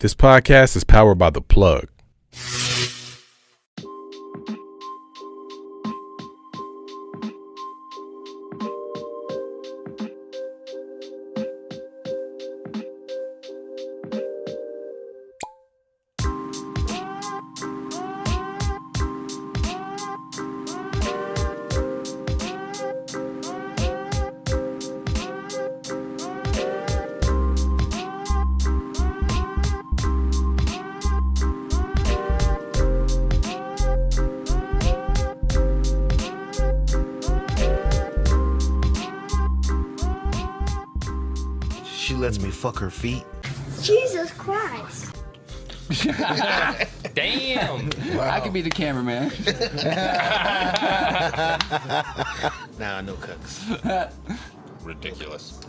This podcast is powered by The Plug. She lets me fuck her feet. Jesus Christ. Damn. Wow. I could be the cameraman. Nah, no cooks. Ridiculous.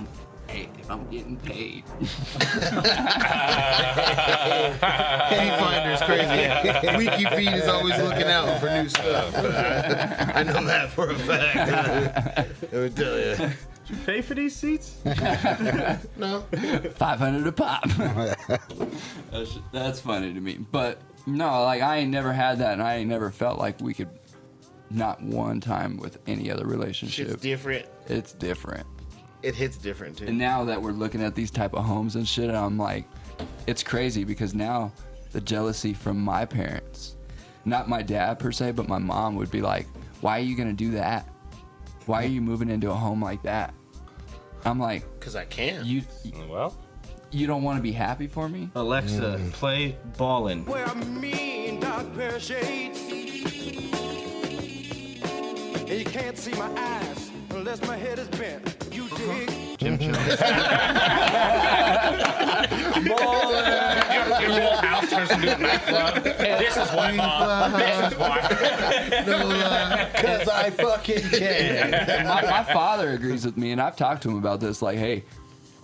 Hey, if I'm getting paid. Feet finder's crazy. Wiki Feet is always looking out for new stuff. I know that for a fact. I would tell you. Did you pay for these seats? No. $500 a pop. That's funny to me. But no, like I ain't never had that, and I ain't never felt like we could not one time with any other relationship. Shit's different. It's different. It hits different too. And now that we're looking at these type of homes and shit, I'm like, it's crazy because now the jealousy from my parents, not my dad per se, but my mom would be like, why are you gonna do that? Why are you moving into a home like that? I'm like, because I can. You don't want to be happy for me? Alexa, play Ballin'. Wear a mean dark pair of shades, and you can't see my eyes unless my head is bent. You dig? Jim Jones. Your whole house turns into a nightclub. This is why, Mom. This is why. Because I fucking can. My father agrees with me, and I've talked to him about this. Like, hey,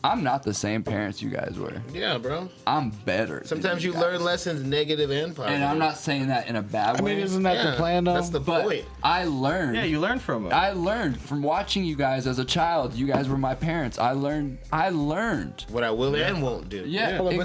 I'm not the same parents you guys were. Yeah, bro. I'm better. Sometimes you learn lessons, negative and positive. And I'm not saying that in a bad way. I mean, isn't that the plan, though? That's the point. I learned. Yeah, you learn from them. I learned from watching you guys as a child. You guys were my parents. I learned. What I will and won't do. Yeah. Hold on,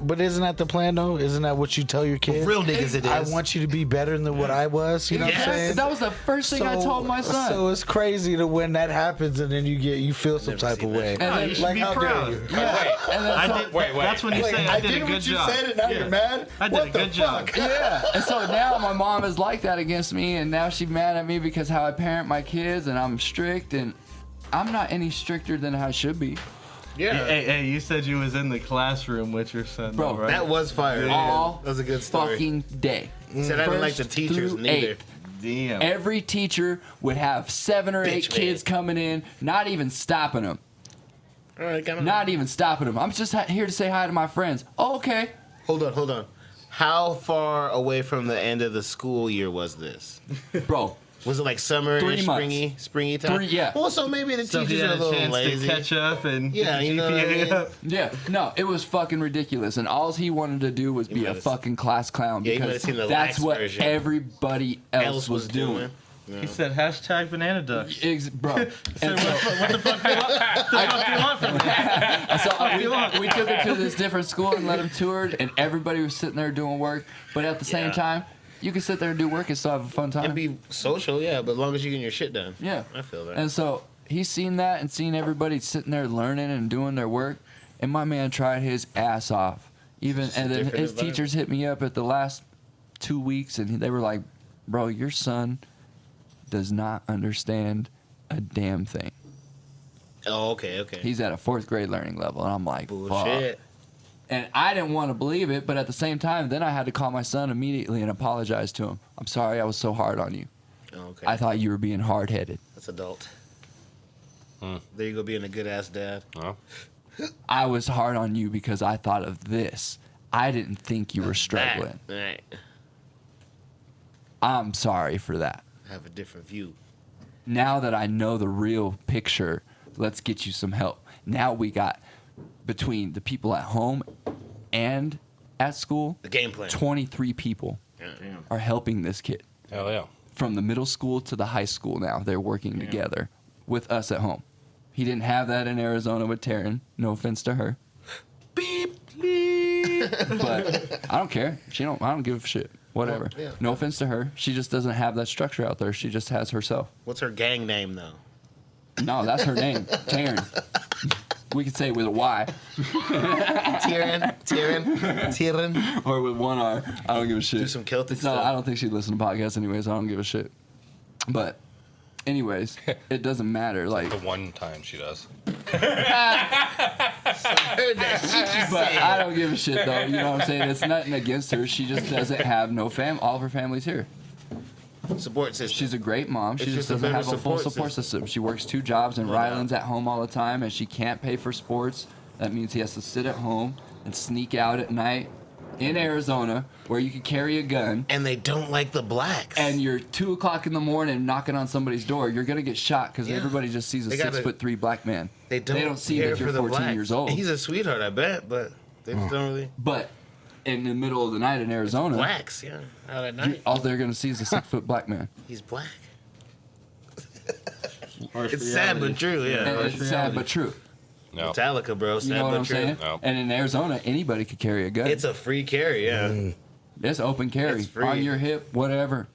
but isn't that the plan, though? Isn't that what you tell your kids? Real niggas it is. I want you to be better than what I was. You know what I'm saying? That was the first thing I told my son. So it's crazy to when that happens and then you feel some type of way. No, you should like, be how proud. dare you? Yeah. And then Wait. That's when you say, I did a good job. You said it, now you're mad? I did a good job. Yeah. And so now my mom is like that against me, and now she's mad at me because how I parent my kids, and I'm strict, and I'm not any stricter than I should be. Yeah. Hey, you said you was in the classroom with your son, Bro, right? That was fire. All That was a good story. fucking day. He said I didn't like the First teachers through neither. eighth. Damn. Every teacher would have 7 or 8 Bitch, kids coming in, not even stopping them. All right, come on. Not even stopping them. I'm just here to say hi to my friends. Oh, okay. Hold on. How far away from the end of the school year was this? Bro, Was it like summer, 3 months. springy time? Yeah. Well, so maybe the So he teachers had are a a little chance lazy. to catch up and Yeah, get you the know what I GPA mean? up. yeah. No, it was fucking ridiculous. And all he wanted to do was be might a have- fucking class clown Yeah, you might because have seen the that's lax what version. everybody else was doing. He said hashtag banana ducks. Bro. Said, And so, what the fuck do you want? What the fuck do you want from me? we took him to this different school and let him tour, and everybody was sitting there doing work. But at the same time, you can sit there and do work and still have a fun time. And be social, yeah, but as long as you get your shit done. Yeah. I feel that. And so he's seen that and seen everybody sitting there learning and doing their work, and my man tried his ass off. And then different his environment. teachers hit me up at the last 2 weeks, and they were like, "Bro, your son does not understand a damn thing. Oh, okay. He's at a 4th grade learning level." And I'm like, Bullshit. fuck. And I didn't want to believe it, but at the same time, then I had to call my son immediately and apologize to him. I'm sorry I was so hard on you. Oh, okay. I thought you were being hard-headed. That's adult. There you go, being a good ass dad. I was hard on you because I thought of this. I didn't think you were struggling. Right. I'm sorry for that. I have a different view. Now that I know the real picture, let's get you some help. Now we got, between the people at home and at school, The game plan. 23 people are helping this kid. Hell yeah. From the middle school to the high school now, they're working together with us at home. He didn't have that in Arizona with Taryn. No offense to her. Beep. Beep. But I don't care. I don't give a shit. Whatever. Well, yeah. No offense to her. She just doesn't have that structure out there. She just has herself. What's her gang name though? No, that's her name. Taryn. We could say it with a Y. Tyrion. Or with one R. I don't give a shit. Do some Celtic It's not, stuff. I don't think she'd listen to podcasts anyways. I don't give a shit. But, anyways, it doesn't matter. Like, The one time she does. but I don't give a shit though. You know what I'm saying? It's nothing against her. She just doesn't have no fam. All of her family's here. Support system. She's a great mom. She It's just just a doesn't better have a full support support system. She works 2 jobs, and Ryland's at home all the time, and she can't pay for sports. That means he has to sit at home and sneak out at night in Arizona, where you can carry a gun. And they don't like the blacks. And you're 2 o'clock in the morning knocking on somebody's door. You're gonna get shot because Yeah. everybody just sees a They gotta- 6'3" black man. they don't see care that you're for the 14 blacks. years old. He's a sweetheart, I bet, but they just don't really. But in the middle of the night in Arizona, Blacks, yeah, out at night. all they're gonna see is a 6-foot black man. He's black. Harsh It's sad reality. but true, And yeah. it's sad but true. No. Metallica, bro. Sad You know what but I'm true. saying? No. And in Arizona, anybody could carry a gun. It's a free carry, yeah. It's open carry It's free. on your hip, whatever.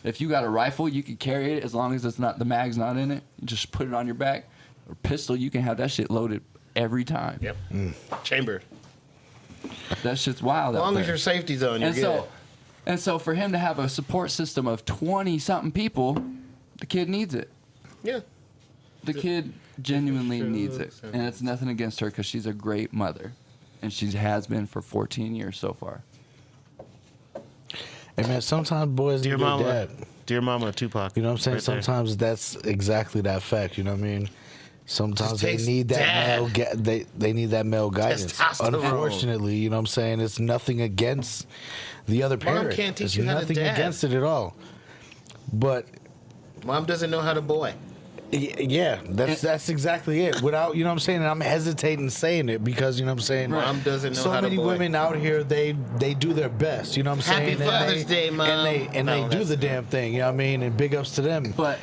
If you got a rifle, you can carry it as long as it's not the mag's not in it. You just put it on your back. Or pistol, you can have that shit loaded every time. Yep. Chamber. That shit's wild. As out long as there. your safety's on, you're And good. so for him to have a support system of 20 something people, the kid needs it. Yeah. The kid genuinely needs it, and it's nothing against her because she's a great mother, and she has been for 14 years so far. Hey man, sometimes boys Dear need their mama. dad. Dear mama, Tupac. You know what I'm saying? Right there. Sometimes that's exactly that fact. You know what I mean? Sometimes Just they takes need that dad. they need that male guidance. Testosterone. Unfortunately, you know what I'm saying? It's nothing against the other Mom parent. can't teach It's you how to nothing dad. against it at all. But Mom doesn't know how to boy. yeah, that's exactly it. Without, you know what I'm saying? And I'm hesitating saying it because, you know what I'm saying? Mom doesn't know so how to many boy. women out here, they do their best, you know what I'm Happy saying? Father's Day, Mom. And No, they do that's the not. damn thing, you know what I mean? And big ups to them. But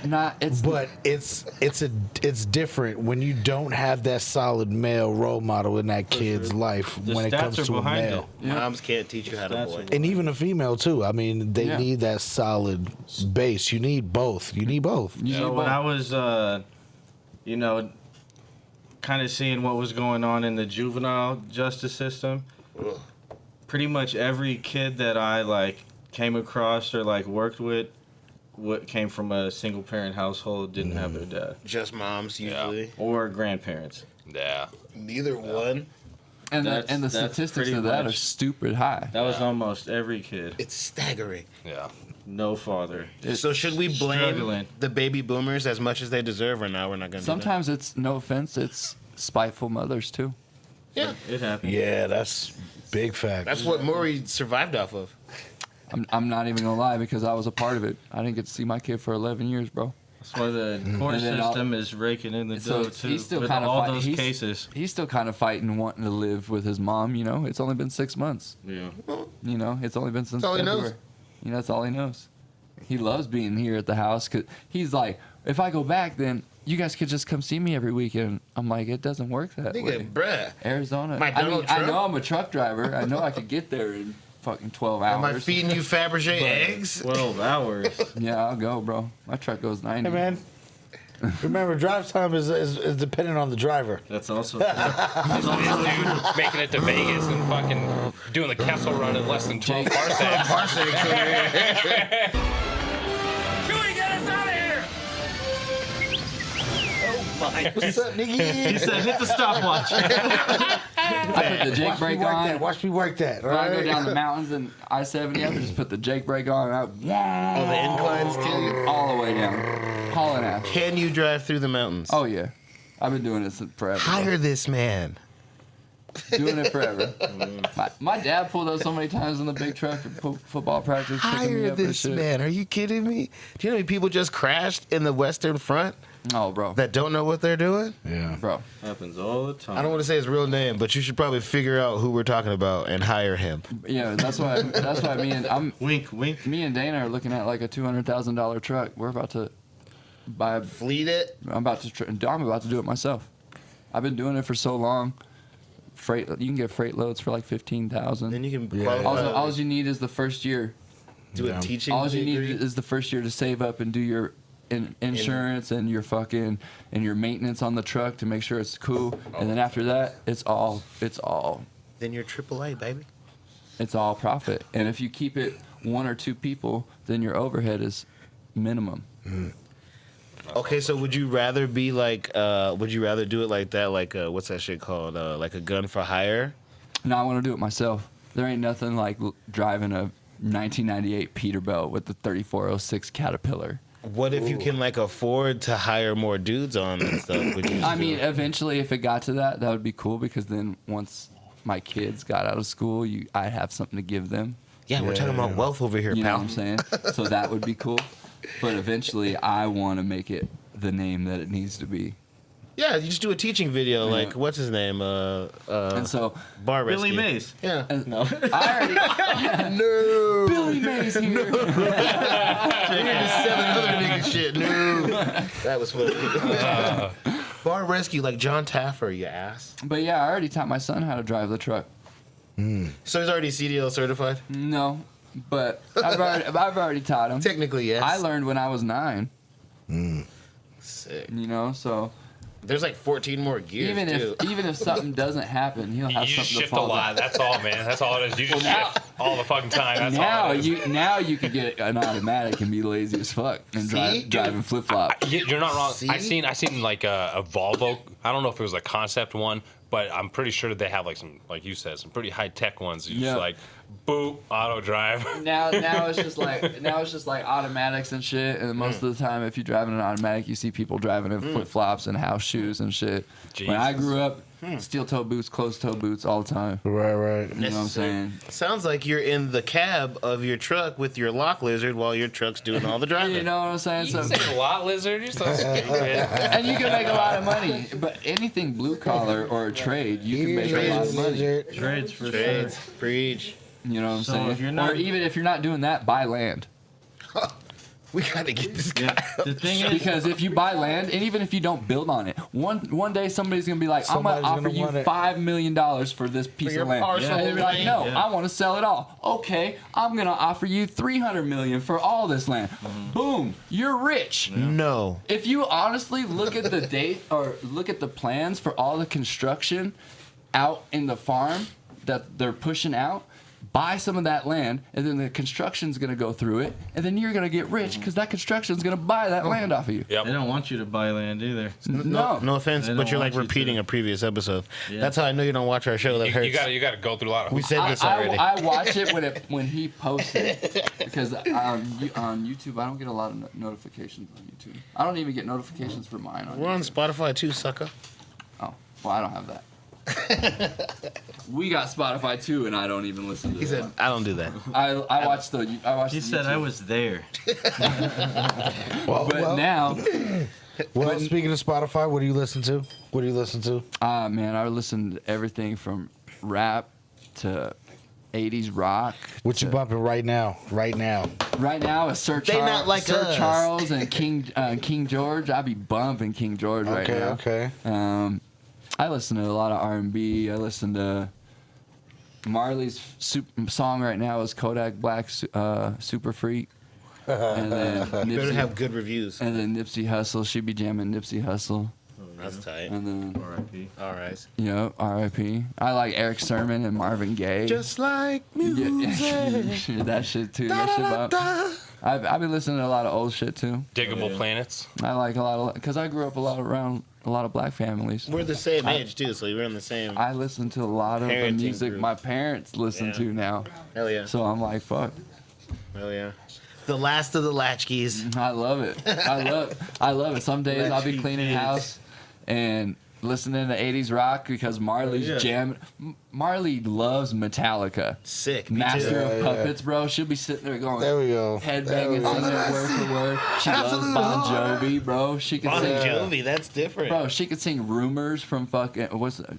it's different when you don't have that solid male role model in that kid's life The when it stats comes are to a behind male. it. Moms can't teach you how to That's boy. what- And even a female too. I mean, they Yeah. need that solid base. You need both. You need both. So when I was, kind of seeing what was going on in the juvenile justice system, pretty much every kid that I came across or worked with, what came from a single parent household, didn't have their dad Just moms usually. or grandparents. Yeah. Neither one. and the That's statistics pretty of that are much- stupid high. That was almost every kid. It's staggering. Yeah. No father. So should we blame Struggling. the baby boomers as much as they deserve, or now we're not going to Sometimes it's, no offense, it's spiteful mothers too. do that? Yeah. It happened. Yeah, that's big fact. That's what Maury survived off of. I'm not even gonna lie because I was a part of it. I didn't get to see my kid for 11 years, bro. That's why the court And then system is raking in the So dough too. he's still with kind of all fighting. those cases. He's still kind of fighting, wanting to live with his mom. You know, it's only been 6 months. Yeah. You know, it's only been since That's all he knows. February. You know, that's all he knows. He loves being here at the house because he's like, if I go back, then you guys could just come see me every weekend. I'm like, it doesn't work that way. Nigga, bruh. Arizona. My I mean, Donald I Trump? know I'm a truck driver. I know I could get there in fucking 12 Am I hours. feeding you Fabergé eggs? 12 hours. Yeah, I'll go, bro. My truck goes 90. Hey man, remember drive time is dependent on the driver. That's also Dude, making it to Vegas and fucking doing the Kessel Run in less than 12 parsecs. What's up, nigga? He said, hit the stopwatch. I put the Jake Watch me brake work on. that. Watch me work that. All When I go right? down the mountains and I-70, I just put the Jake brake on and All the inclines too. all the way down. Hauling ass. Can you drive through the mountains? Oh, yeah. I've been doing this forever. bro. Hire this man. Doing it forever. my dad pulled up so many times in the big truck at football practice. picking me Hire up and this shit. man. Are you kidding me? Do you know how many people just crashed in the Western Front Oh, bro. that don't know what they're doing? Yeah. Bro. Happens all the time. I don't want to say his real name, but you should probably figure out who we're talking about and hire him. Yeah, that's why Wink, wink. me and Dana are looking at like a $200,000 truck. We're about to buy. Fleet it. I'm about to do it myself. I've been doing it for so long. freight. You can get freight loads for like 15,000. Then you can Yeah. qualify. All you need is the first year. do a teaching. All you need degree. is the first year to save up and do your insurance and your fucking and your maintenance on the truck to make sure it's cool. And then after that, it's all Then you're AAA, baby. profit. And if you keep it 1 or 2 people, then your overhead is minimum. Okay, so would you rather be like? Would you rather do it like that? Like what's that shit called? Like a gun for hire? No, I want to do it myself. There ain't nothing like driving a 1998 Peterbilt with the 3406 Caterpillar. What if you can like afford to hire more dudes on and stuff? Would you I mean, eventually, if it got to that, that would be cool because then once my kids got out of school, I'd have something to give them. yeah, we're talking about wealth over here, You know pal. what I'm saying? So that would be cool. But eventually, I want to make it the name that it needs to be. Yeah, you just do a teaching video. Like what's his name? And so, Bar Billy Rescue. Mays. Yeah. no, I already No. Billy Mays here. You're just selling other nigga shit. No. That was funny. Bar Rescue, like John Taffer, you ass. But yeah, I already taught my son how to drive the truck. So he's already CDL certified? No, but I've already taught him. Technically, yes. I learned when I was 9. Sick. You know, so There's like 14 more gears, even if something doesn't happen, he'll have You just something to shift a fall lot. back. That's all, man. That's all it is. You just Well, now- shift all the fucking time. That's Now all it is. you could get an automatic and be lazy as fuck and driving flip flop. You're not wrong. See? I seen like a Volvo. I don't know if it was a concept one, but I'm pretty sure that they have like some, like you said, some pretty high tech ones. You Yeah. just like, boop, auto drive. Now it's just like automatics and shit. And most of the time, if you're driving an automatic, you see people driving in flip flops and house shoes and shit. When I grew up, steel toe boots, closed toe boots all the time. Right. You know what I'm saying? Sounds like you're in the cab of your truck with your lock lizard while your truck's doing all the driving. You know what I'm saying? You So, say a lot, lizard. You're so stupid. and you can make a lot of money. But anything blue collar or a trade, you can make a lot of money. Trades for Trades. sure. Preach. You know what I'm So saying? if you're not- or even if you're not doing that, buy land. We gotta get this guy. Yeah, the thing is, Because if you buy land, and even if you don't build on it, one day somebody's gonna be like, I'm gonna Somebody's offer gonna you want it. $5 million for this piece your of land. parcel And they'll be like, no, Yeah. I want to sell it all. Okay, I'm gonna offer you $300 million for all this land. Boom, you're rich. No. If you honestly look at the date or look at the plans for all the construction out in the farm that they're pushing out, buy some of that land, and then the construction's gonna go through it, and then you're gonna get rich because that construction's gonna buy that land off of you. they Yep. don't want you to buy land either. No offense, They but don't you're like want you repeating to. a previous episode. Yeah. That's how I know you don't watch our show. That hurts. You gotta go through a lot of. We said this I already. watch it when he posts it because on YouTube I don't get a lot of notifications on YouTube. I don't even get notifications for mine on We're on YouTube. Spotify too, sucker. Oh, well I don't have that. We got Spotify too, and I don't even listen to He it. said, "I don't do that." I watched the He said YouTube. I was there. But now, Well, speaking of Spotify, what do you listen to? man, I listen to everything from rap to 80s rock. What you bumping right now? Right now, is Sir, They not like Sir us. Charles and King George. I be bumping King George right now. Okay. I listen to a lot of R&B. I listen to Marley's song right now is Kodak Black Super Freak. And then You better Nipsey, have good reviews. and then Nipsey Hussle. She be jamming Nipsey Hussle. That's tight. And then, R.I.P. All right. you know, R.I.P. I like Eric Sermon and Marvin Gaye. Just like music. Yeah, that shit too. That shit bop. I've been listening to a lot of old shit too. Diggable planets. I like a lot of, because I grew up around a lot of black families. We're the same age too, so we're in the same. I listen to a lot of the Parenting music group. my parents listen Yeah. to now. Hell yeah. So I'm like, fuck. Hell yeah. The last of the latchkeys. I love it. I love it. Some days I'll be cleaning house and listening to 80s rock because Marley's Yeah. jamming. Marley loves Metallica. Sick. Me Master too. of Puppets, bro. She'll be sitting there going, There we go. headbanging, singing it word for word. She Absolute loves Bon hard. Jovi, bro. She can Bon sing. Jovi, that's different. Bro, she could sing Rumors from fucking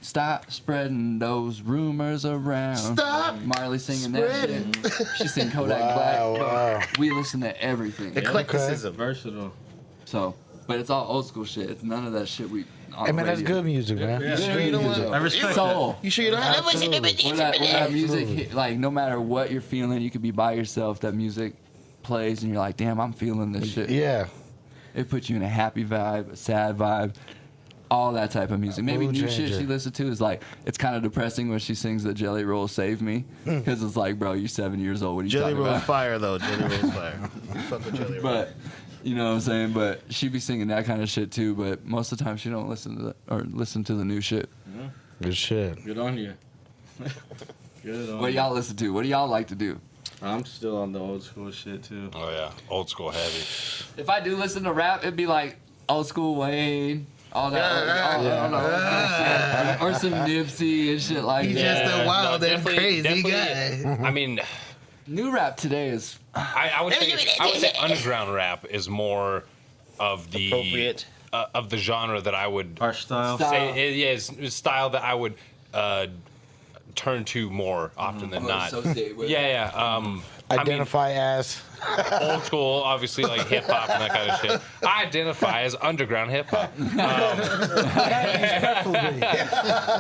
Stop Spreading Those Rumors Around. Stop Marley singing that shit. She sing Kodak Wow, Black. Bro, wow. we listen to everything. Eclecticism. Versatile. So, but it's all old school shit. It's none of that shit we on Hey the man, that's radio. good music, man. Yeah. That's You good know what? music. I respect Soul. You sure you don't have Or that music, like no matter what you're feeling, you could be by yourself. That music plays, and you're like, "Damn, I'm feeling this shit." Yeah. It puts you in a happy vibe, a sad vibe, all that type of music. Maybe Mood new shit changer. she listens to is like, it's kind of depressing when she sings the Jelly Roll Save Me, because it's like, bro, you're 7 years old. What are you Jelly talking roll about? fire though. Jelly roll fire. Fuck with jelly roll. But you know what I'm saying. But she be singing that kind of shit too. But most of the time she don't listen to the new shit. Good shit. Good on you. Good on What do y'all listen to? What do y'all like to do? I'm still on the old school shit too. Oh yeah, old school heavy. If I do listen to rap, it'd be like old school Wayne, all that, or some Nipsey and shit like He's that. just a wild and crazy definitely. guy. I mean, New rap today is I would say underground rap is more of the Appropriate. Of the genre that I would Our style. say is style that I would turn to more often than not. associate with. Yeah. Identify as. Old school, obviously, like hip hop and that kind of shit. I identify as underground hip hop,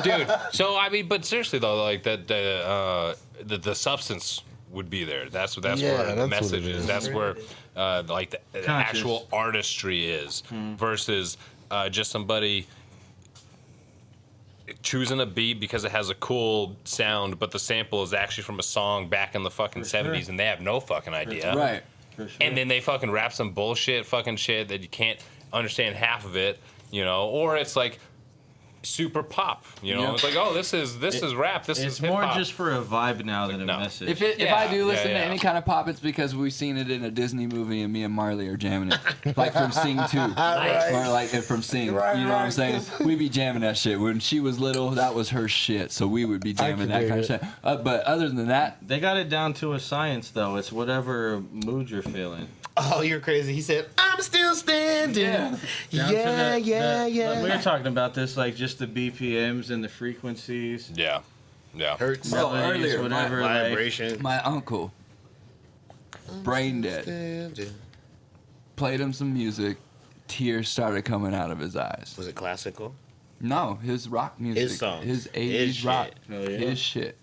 dude. So I mean, but seriously though, like the substance would be there. That's Yeah, where the that's what message it is. is. That's where like the Conscious. actual artistry is versus just somebody choosing a beat because it has a cool sound, but the sample is actually from a song back in the fucking 70s, and they have no fucking idea. right. For sure. And then they fucking rap some bullshit fucking shit that you can't understand half of it, you know, or it's like super pop, you know. Yeah. It's like, oh, this is rap, this is It's hip more hop. just for a vibe now than a no. message. If I Yeah, do listen yeah. to any kind of pop, it's because we've seen it in a Disney movie and me and Marley are jamming it, like from Sing 2, or like from Sing. Right, you know what I'm right. saying? We be jamming that shit. When she was little, that was her shit, so we would be jamming can that dig kind of it. shit. But other than that, they got it down to a science, though. It's whatever mood you're feeling. Oh, you're crazy. He said, I'm still standing. Yeah. Down to Yeah. like, we were talking about this, like just the BPMs and the frequencies, Yeah. Hurts. Bro, melodies, earlier, whatever. Like, Vibration. my uncle, brain dead, Standing. played him some music. Tears started coming out of his eyes. Was it classical? No, his rock music, His songs. his 80s His rock, shit. Hell yeah. his shit.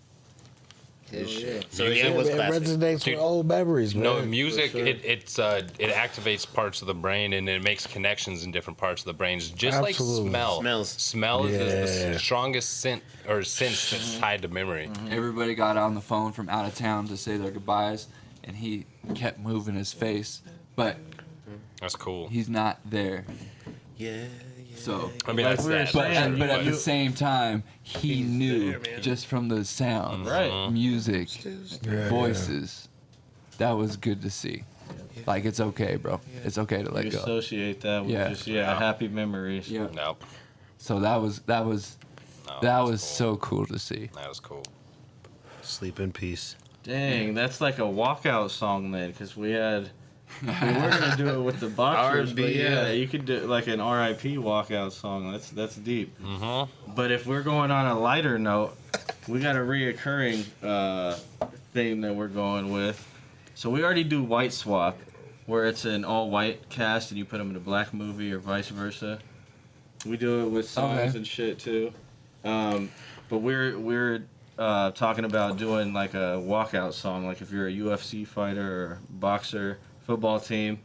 His shit. So Music. yeah, it was It classic. resonates Dude, with old memories, man. No, music sure. it activates parts of the brain and it makes connections in different parts of the brains, just Absolutely. like smell. Smells. Smell is Yeah. the strongest sense that's tied to memory. Everybody got on the phone from out of town to say their goodbyes, and he kept moving his face, but That's cool. he's not there. Yeah. So, I mean, Like that's we were that. saying, but at you- the same time, he knew there, man. just from the sound, Right. music, Yeah, voices. That was good to see. Like, it's okay, bro. It's okay to let you go. associate that with Yeah. just Yeah. happy memories. Yeah. Nope. So that was No, that that's was cool. so cool to see. That was cool. Sleep in peace. Dang, that's like a walkout song then, because we were gonna do it with the boxers, R&B, but yeah, yeah. you could do like an RIP walkout song. That's deep. Mm-hmm. But if we're going on a lighter note, we got a reoccurring theme that we're going with. So we already do White Swap, where it's an all-white cast and you put them in a black movie or vice versa. We do it with songs Okay. and shit too. But we're talking about doing like a walkout song, like if you're a UFC fighter or boxer, football team,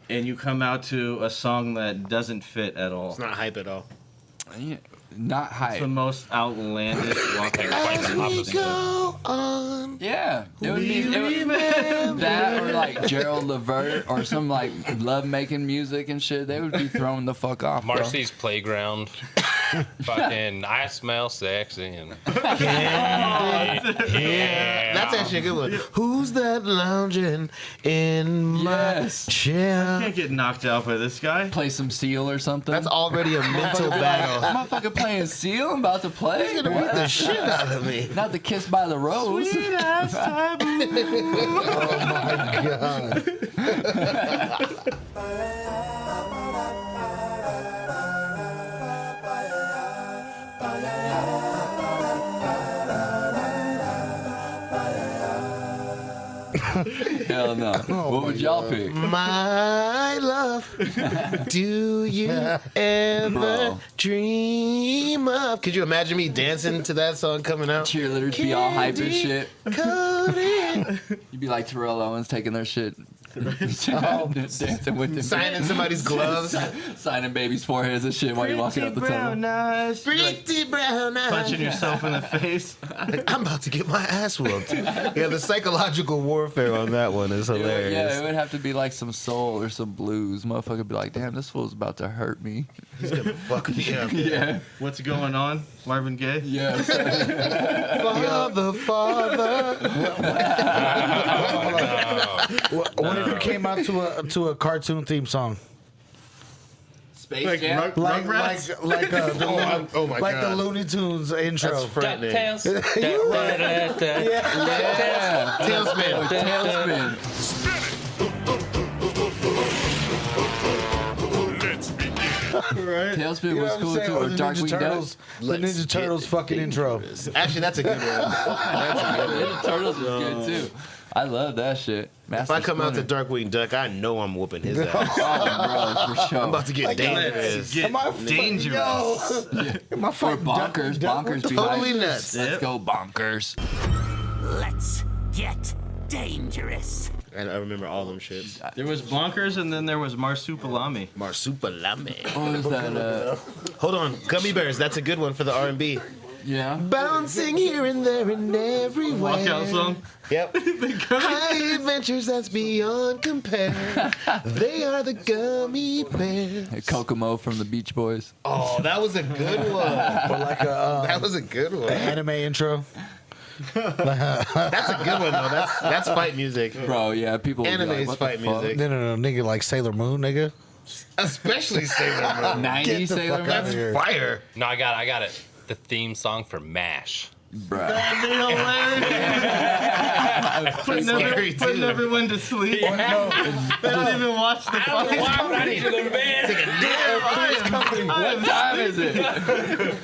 and you come out to a song that doesn't fit at all. It's not hype at all. Yeah, not It's hype. the most outlandish walkout Quite the song. opposite. Go on. Yeah, it would be that or like Gerald Levert or some like love making music and shit. They would be thrown the fuck off, bro. Marcy's Playground. Fucking, I smell sexy. And yeah. That's actually a good one. Who's that lounging in my Yes. chair? Can't get knocked out by this guy. Play some Seal or something. That's already a mental battle. Motherfucker playing Seal. I'm about to play. He's gonna beat the shit out of me. Not the Kiss by the Rose. Oh my god. Hell no. What would y'all pick? My love, do you ever Bro. dream of? Could you imagine me dancing to that song coming out? Cheerleaders be all hype and shit. Coated. You'd be like Terrell Owens taking their shit. Dancing with them. Signing somebody's gloves. Signing babies' foreheads and shit while you're walking up the tunnel. eyes. Pretty brown eyes. Punching yourself in the face. I'm about to get my ass whooped. Yeah, the psychological warfare on that one is hilarious. Yeah, it would have to be like some soul or some blues. Motherfucker would be like, damn, this fool's about to hurt me. He's gonna fuck me up. Yeah. What's going on? Marvin Gaye? Yeah. Father. What if you came out to a cartoon theme song? Space Jam. Like Rugrats? Oh my like God. the Looney Tunes intro. That's frightening. Yeah. Tailspin. Tailspin. Right. Tailspin You know was what I'm cool saying? too. Or Or the Darkwing Duck. The Let's Ninja get Turtles fucking intro. dangerous. Actually, that's a good one. That's a good one. Ninja Turtles is good too. I love that shit. If I come out to Darkwing Duck, I know I'm whooping his ass. Oh, bro, for sure. I'm about to get dangerous. Get dangerous. My Or fucking bonkers. Bonkers be Totally like, nuts. let's go bonkers. Let's get dangerous. And I remember all them shits. There was Bonkers and then there was Marsupilami. Marsupilami. What was that? Hold on, Gummy Bears. That's a good one for the R&B. Yeah. Bouncing here and there and everywhere. Walkout song. Yep. High adventures that's beyond compare. They are the Gummy Bears. Hey, Kokomo from the Beach Boys. Oh, that was a good one. Or like That was a good one. anime intro. That's a good one though. That's fight music. Bro, yeah, people would be Anime's like, what fight the fuck? music. No, nigga, like Sailor Moon, nigga. Especially Sailor Moon. 90s Sailor Moon? That's fire. No, I got it. The theme song for MASH. Bruh. Scary, too. Putting everyone to sleep. They don't even watch the fight. I need to go to bed. What time is it?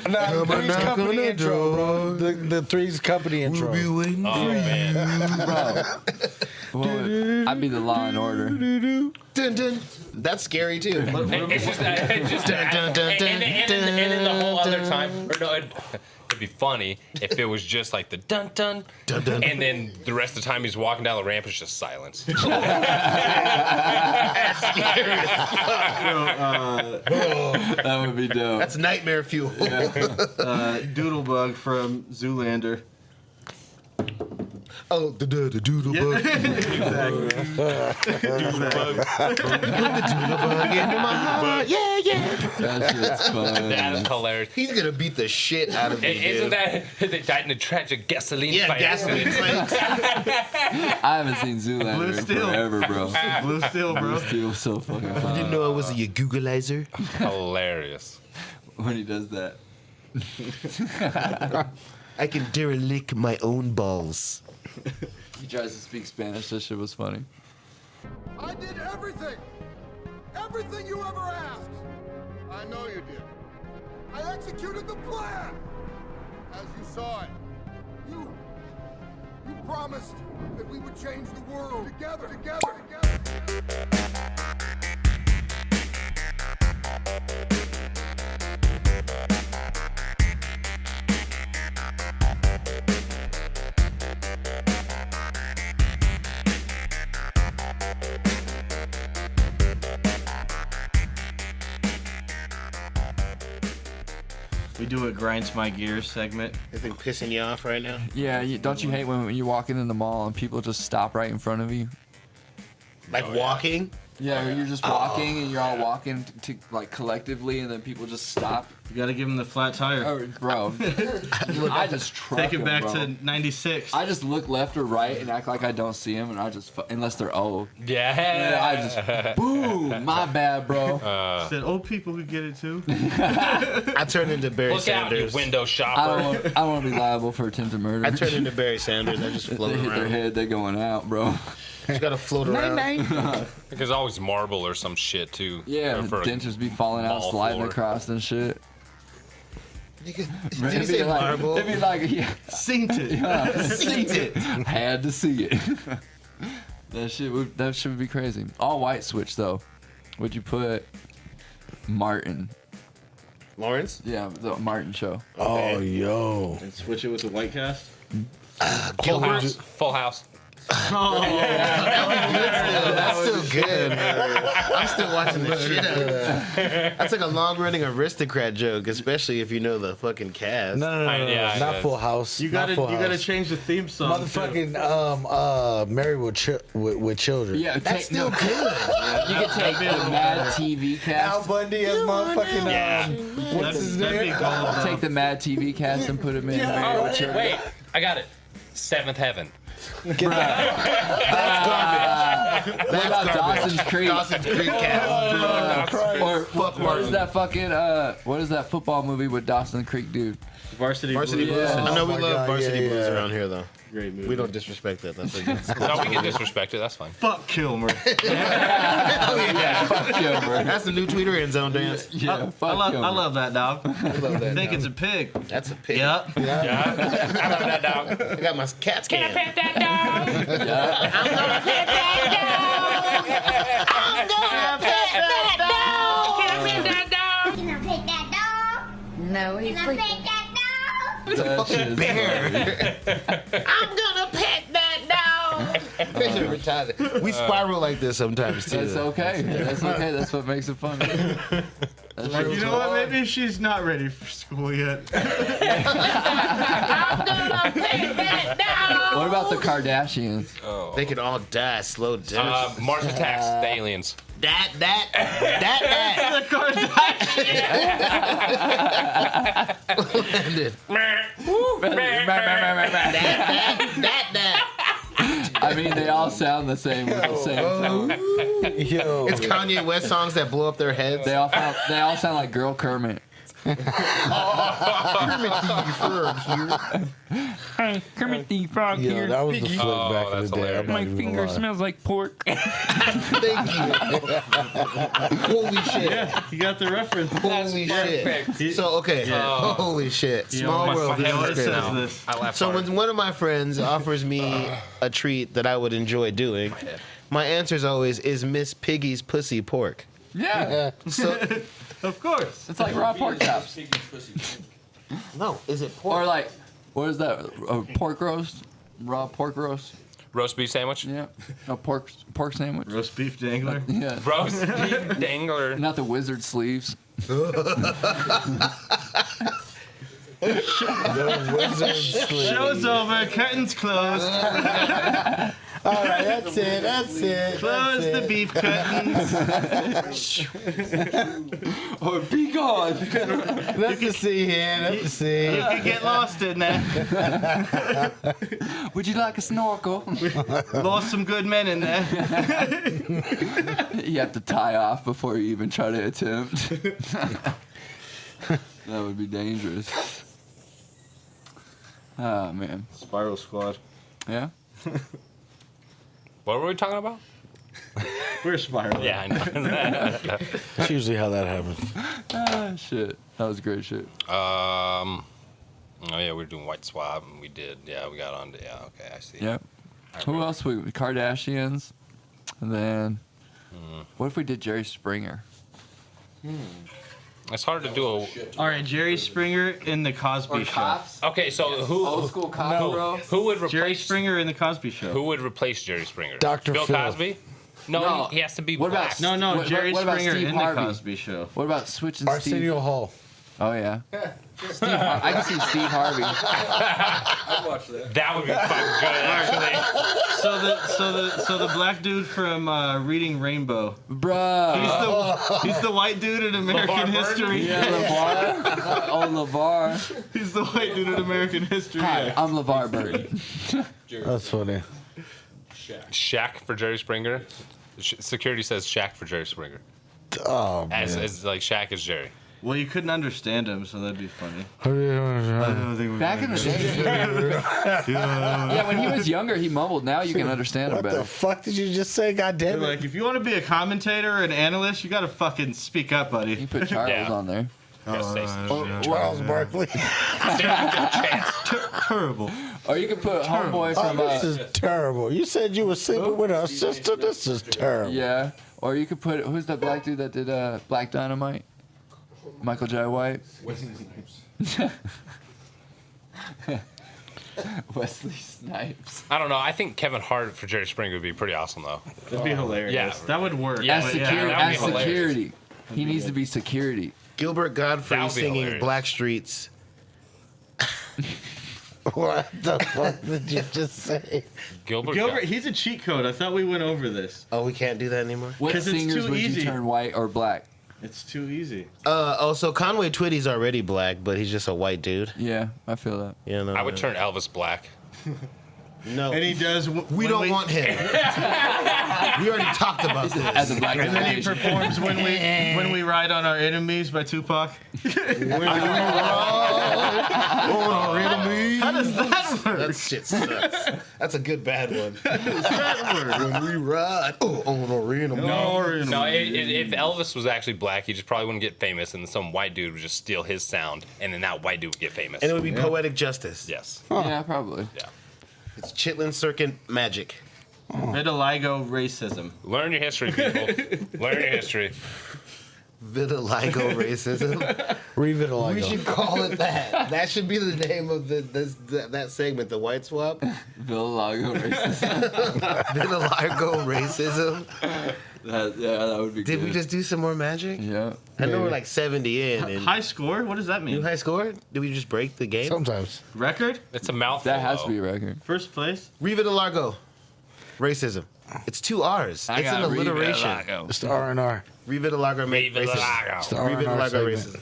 Nah, Three's Company intro, bro. The Three's Company intro. We'll be waiting Oh, man. Bro. I'd be the Law and Order. Dun, dun. That's scary too. It's just Dun, dun, dun, dun, and then the whole other time, or no, it'd be funny if it was just like the dun dun, Dun, dun. and then the rest of the time he's walking down the ramp, it's just silence. That would be dope. That's nightmare fuel. Doodlebug from Zoolander. Oh, the doodle bug. Yeah, yeah. That shit's fun. That is hilarious. He's gonna beat the shit out of me. Isn't that they died in a tragic gasoline Yeah, fire? gasoline flames. I haven't seen Zoolander Blue in Steel. forever, bro. Blue Steel, bro. Steel's so fucking You fun didn't know I was a Googleizer? Hilarious. when he does that. I can derelict my own balls. He tries to speak Spanish. That shit was funny. I did everything. Everything you ever asked. I know you did. I executed the plan. As you saw it. You promised that we would change the world together. We do a grinds my gears segment. Anything pissing you off right now? Yeah, don't you hate when you're walking in the mall and people just stop right in front of you? Like walking? Yeah, or you're just walking and you're all walking to like collectively, and then people just stop. You gotta give him the flat tire. Oh, bro, I just truck Take it 'em, back bro. to 96. I just look left or right and act like I don't see them, and I just unless they're old. Yeah. I just boom, my bad, bro. Said old people could get it too. I turned into Barry Look out, you Sanders. window I shopper. don't want to be liable for attempted murder. I turned into Barry Sanders. I just If float they hit their around. head, they're going out, bro. Just gotta float around. There's always marble or some shit too. Yeah, Or for a dentures be falling out, mall sliding floor. across and shit. Did you It'd say be like, marble? it'd be like, yeah, Synced it. seen it. Had to see it. That shit would be crazy. All white switch though. Would you put Martin? Lawrence? Yeah, the Martin show. Oh, yo. And switch it with the white cast. Full House. Full House. That's still good. I'm still watching the shit out of that. That's like a long-running aristocrat joke, especially if you know the fucking cast. No. Not Full House. You gotta change the theme song. Motherfucking Married with Children. Yeah, That's still good. You could take the Mad TV Al cast. Bundy as motherfucking. Yeah. What's his name? Take the Mad TV cast and put him in Married with Children. Wait, I got it. Seventh Heaven. What about Dawson's Creek? Dawson's Creek cast. Or what is that fucking what is that football movie with Dawson Creek dude? Varsity Blues. Yeah. I know we Oh my love God, Varsity Blues yeah. around here, though. Great movie. We don't disrespect that. That's a good. No, we can disrespect it. That's fine. Fuck Kilmer. Yeah, fuck Kilmer. That's the new Tweeter end zone dance. Yeah, fuck I Kilmer. love that dog. I think it's a pig. That's a pig. Yep. Yeah. I love that dog. I got my cat scan. Pet that dog. No, he's sleeping. That shit is Bear. I'm gonna pet that dog. We spiral like this sometimes too. That's okay. That's okay. That's what makes it fun. You know what? Maybe she's not ready for school yet. What about the Kardashians? Oh. They can all die slow death. Mars Attacks. The aliens. That. Landed. I mean, they all sound the same with the same tone. Yo. It's Kanye West songs that blow up their heads. They all sound like Girl Kermit. Kermit the Frog Yo, that was the flick back in that's the day. hilarious. I'm not even gonna lie. smells like pork. Thank you. Holy shit. Yeah, you got the reference. Holy shit. So, okay. Holy shit. Small my world. This fucking is It great. says this. I laughed So hard. when one of my friends offers me a treat that I would enjoy doing, my answer is always, is Miss Piggy's pussy pork? Yeah, So, Of course. it's like raw pork chops. no, is it pork? Or like, what is that? Pork roast? Raw pork roast? Roast beef sandwich. Yeah. A pork sandwich? Roast beef dangler. Yeah. Roast beef dangler. Not the wizard sleeves. Show's over. Curtains closed. All right, that's it. Close the beef curtains. Oh, be gone. Let's just see here. Let's see. You could get lost in there. Would you like a snorkel? Lost some good men in there. You have to tie off before you even try to attempt. That would be dangerous. Oh, man. Spiral Squad. Yeah? What were we talking about? We're spiraling. Yeah, I know. That's usually how that happens. Ah, shit. That was great shit. Oh yeah, we were doing White Swab, and we did. Yeah, we got on to. Yeah, okay, I see. Yep. Who else? We Kardashians. And then, what if we did Jerry Springer? It's hard to do a. All right, Jerry Springer in the Cosby Show. Okay, so who? Old school cops, bro. Who would Jerry replace? Springer in the Cosby Show. Who would replace Jerry Springer? Dr. Bill Phil. Cosby. No, No. he has to be What about black. No, What- Jerry what about Springer Steve in Harvey? the Cosby Show. What about switching Steve? Arsenio Hall. Oh, yeah. I can see Steve Harvey. That would be fucking good, actually. So the black dude from Reading Rainbow. Bruh. He's the white dude in American LeVar History. Yeah, LeVar. Oh, LeVar. He's the white dude in American History. Hi, I'm LeVar Burton. That's funny. Shaq for Jerry Springer. Security says Shaq for Jerry Springer. Oh, man. As like Shaq is Jerry. Well, you couldn't understand him, so that'd be funny. Back in the day. Yeah, when he was younger, he mumbled. Now you can understand him What better. the fuck did you just say? God damn it. Like, if you want to be a commentater or an analyst, you gotta fucking speak up, buddy. He put Charles Yeah. on there. Gotta say some shit. Charles Barkley. Terrible. Or you could put homeboy Oh, from this is terrible. You said you were sleeping with our sister. This is terrible. yeah. Or you could put who's that black dude that did Black Dynamite? Michael J. White. Wesley Snipes. I don't know. I think Kevin Hart for Jerry Springer would be pretty awesome, though. That'd be hilarious. Yeah. That would work. Yeah, As but security. that would be As hilarious. security. He needs to be security. Gilbert Godfrey That would be singing hilarious. Black Streets. What the fuck did you just say? Gilbert, he's a cheat code. I thought we went over this. Oh, we can't do that anymore? What 'Cause it's singers too would easy. you turn white or black? It's too easy. Also, Conway Twitty's already black, but he's just a white dude. Yeah, I feel that. You know, I would turn Elvis black. No. And he does. We don't want him. We already talked about this. As a black And then he Asian. performs when we ride on our enemies by Tupac. When we ride on our enemies. How does that work? That shit sucks. That's a good bad one. How does that work? When we ride on our enemies. No, if Elvis was actually black, he just probably wouldn't get famous, and some white dude would just steal his sound, and then that white dude would get famous. And it would be poetic justice. Yes. Yeah, probably. Yeah. It's Chitlin Circuit magic. Vitiligo racism. Learn your history, people. Learn your history. Vitiligo racism. Revitiligo. We should call it that. That should be the name of that segment, the white swap. Vitiligo racism. Vitiligo racism. That would be good. Did we just do some more magic? Yeah. I know we're like 70 in. And High score? What does that new mean? high score? Did we just break the game? Sometimes. Record? It's a mouthful. That has to though. be a record. First place? Revitiligo. Racism. It's 2 R's. It's an alliteration. It's the R&R. Revitiligo racism. It's the R&R Revitiligo segment. racism.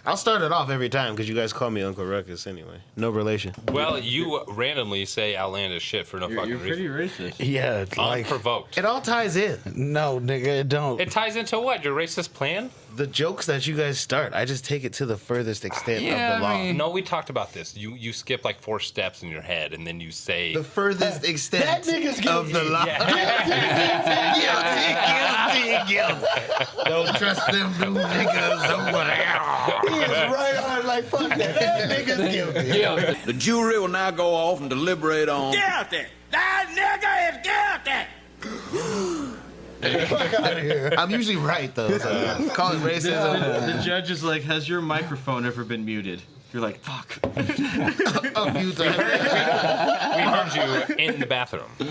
I'll start it off every time because you guys call me Uncle Ruckus anyway. No relation. Well, you randomly say outlandish shit for no You're fucking pretty reason. racist. Yeah, it's like Unprovoked. It all ties in. no, nigga, it don't. It ties into what? Your racist plan? The jokes that you guys start, I just take it to the furthest extent Yeah, of the law. I mean- No, we talked about this. You skip like 4 steps in your head, and then you say. The furthest extent That nigga's of the law. Guilty. Don't trust them new niggas over there. He is right on like fuck that. That nigga's guilty. The jury will now go off and deliberate on. Guilty! That nigga is guilty! Fuck out of here. I'm usually right though. So call it racism. The judge is like, has your microphone ever been muted? You're like, fuck. A few times. We heard you in the bathroom. We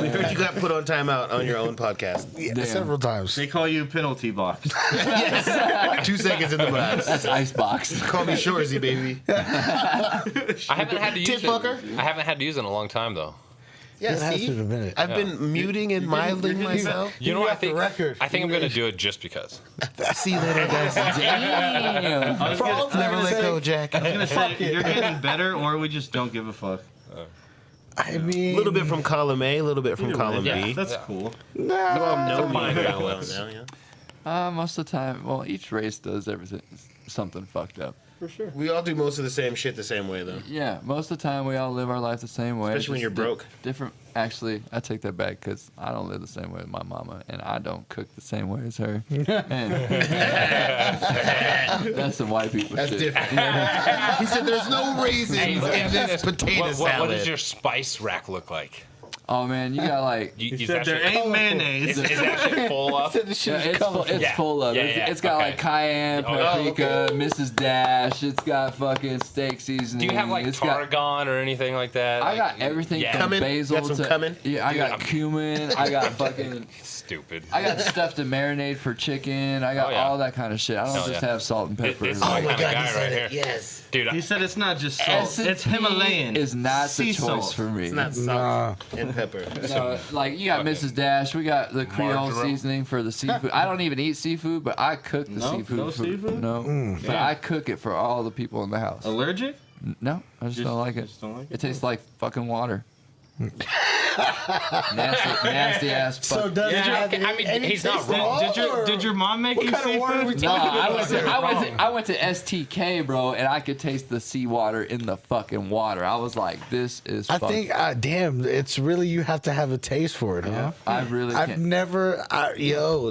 heard you got put on timeout on your own podcast. Yeah, Damn. several times. They call you penalty box. Yes. 2 seconds in the box. That's Icebox. Call me Shorzy, baby. I haven't had to use Tit it. fucker? I haven't had to use it in a long time though. Yeah, It has see? been a minute. I've been muting and milding myself. You know what I got the think? record. I think I'm gonna do it just because. See you later, guys. Damn. I was gonna, Never let go, Jack. I was gonna say, you're getting better, or we just don't give a fuck. I mean, A little bit from column A, a little bit from column Yeah. B. That's cool. You all know me fine very balance. well now, yeah. Most of the time, well, each race does everything, something fucked up. We all do most of the same shit the same way, though. Yeah, most of the time we all live our life the same way. Especially when just you're broke. Different. Actually, I take that back because I don't live the same way as my mama, and I don't cook the same way as her. And that's some white people That's shit. different. He said there's no raisins in this potato salad. What does your spice rack look like? Oh man, you got like. He said there ain't mayonnaise. Is that shit full up? the shit Yeah, is colorful. it's Yeah. full of. Yeah, It's- yeah. it's got like Okay. cayenne, Oh, paprika, Mrs. Dash. It's got fucking steak seasoning. Do you have like it's got, tarragon or anything like that? I Like, got everything yeah. from Cumin? basil Got some to cumin? yeah. I Dude, got I'm- cumin. I got fucking. Stupid. I got stuff to marinate for chicken. I got Oh, yeah. all that kind of shit. I don't Oh, just yeah. have salt and pepper. This is my kind of guy right said here. it. Yes. Dude, He said it's not just salt. S&T It's Himalayan. is not Sea the choice salt. for me. It's not Nah. salt and pepper. No, like you got fucking Mrs. Dash, we got the Creole marjoram. seasoning for the seafood. I don't even eat seafood, but I cook the No? seafood. No seafood? No, but I cook it for all the people in the house. Allergic? No, I just don't like it. Just don't like It tastes like fucking water. nasty ass. So Fuck. does it Yeah, have okay, I mean, any he's not taste at wrong. all, or- Did your mom make you kind of water are we seafood? No, talking I went to STK, bro, and I could taste the seawater in the fucking water. I was like, this is. I fucking, think, damn, it's really, you have to have a taste for it, huh? I really I've can't. never,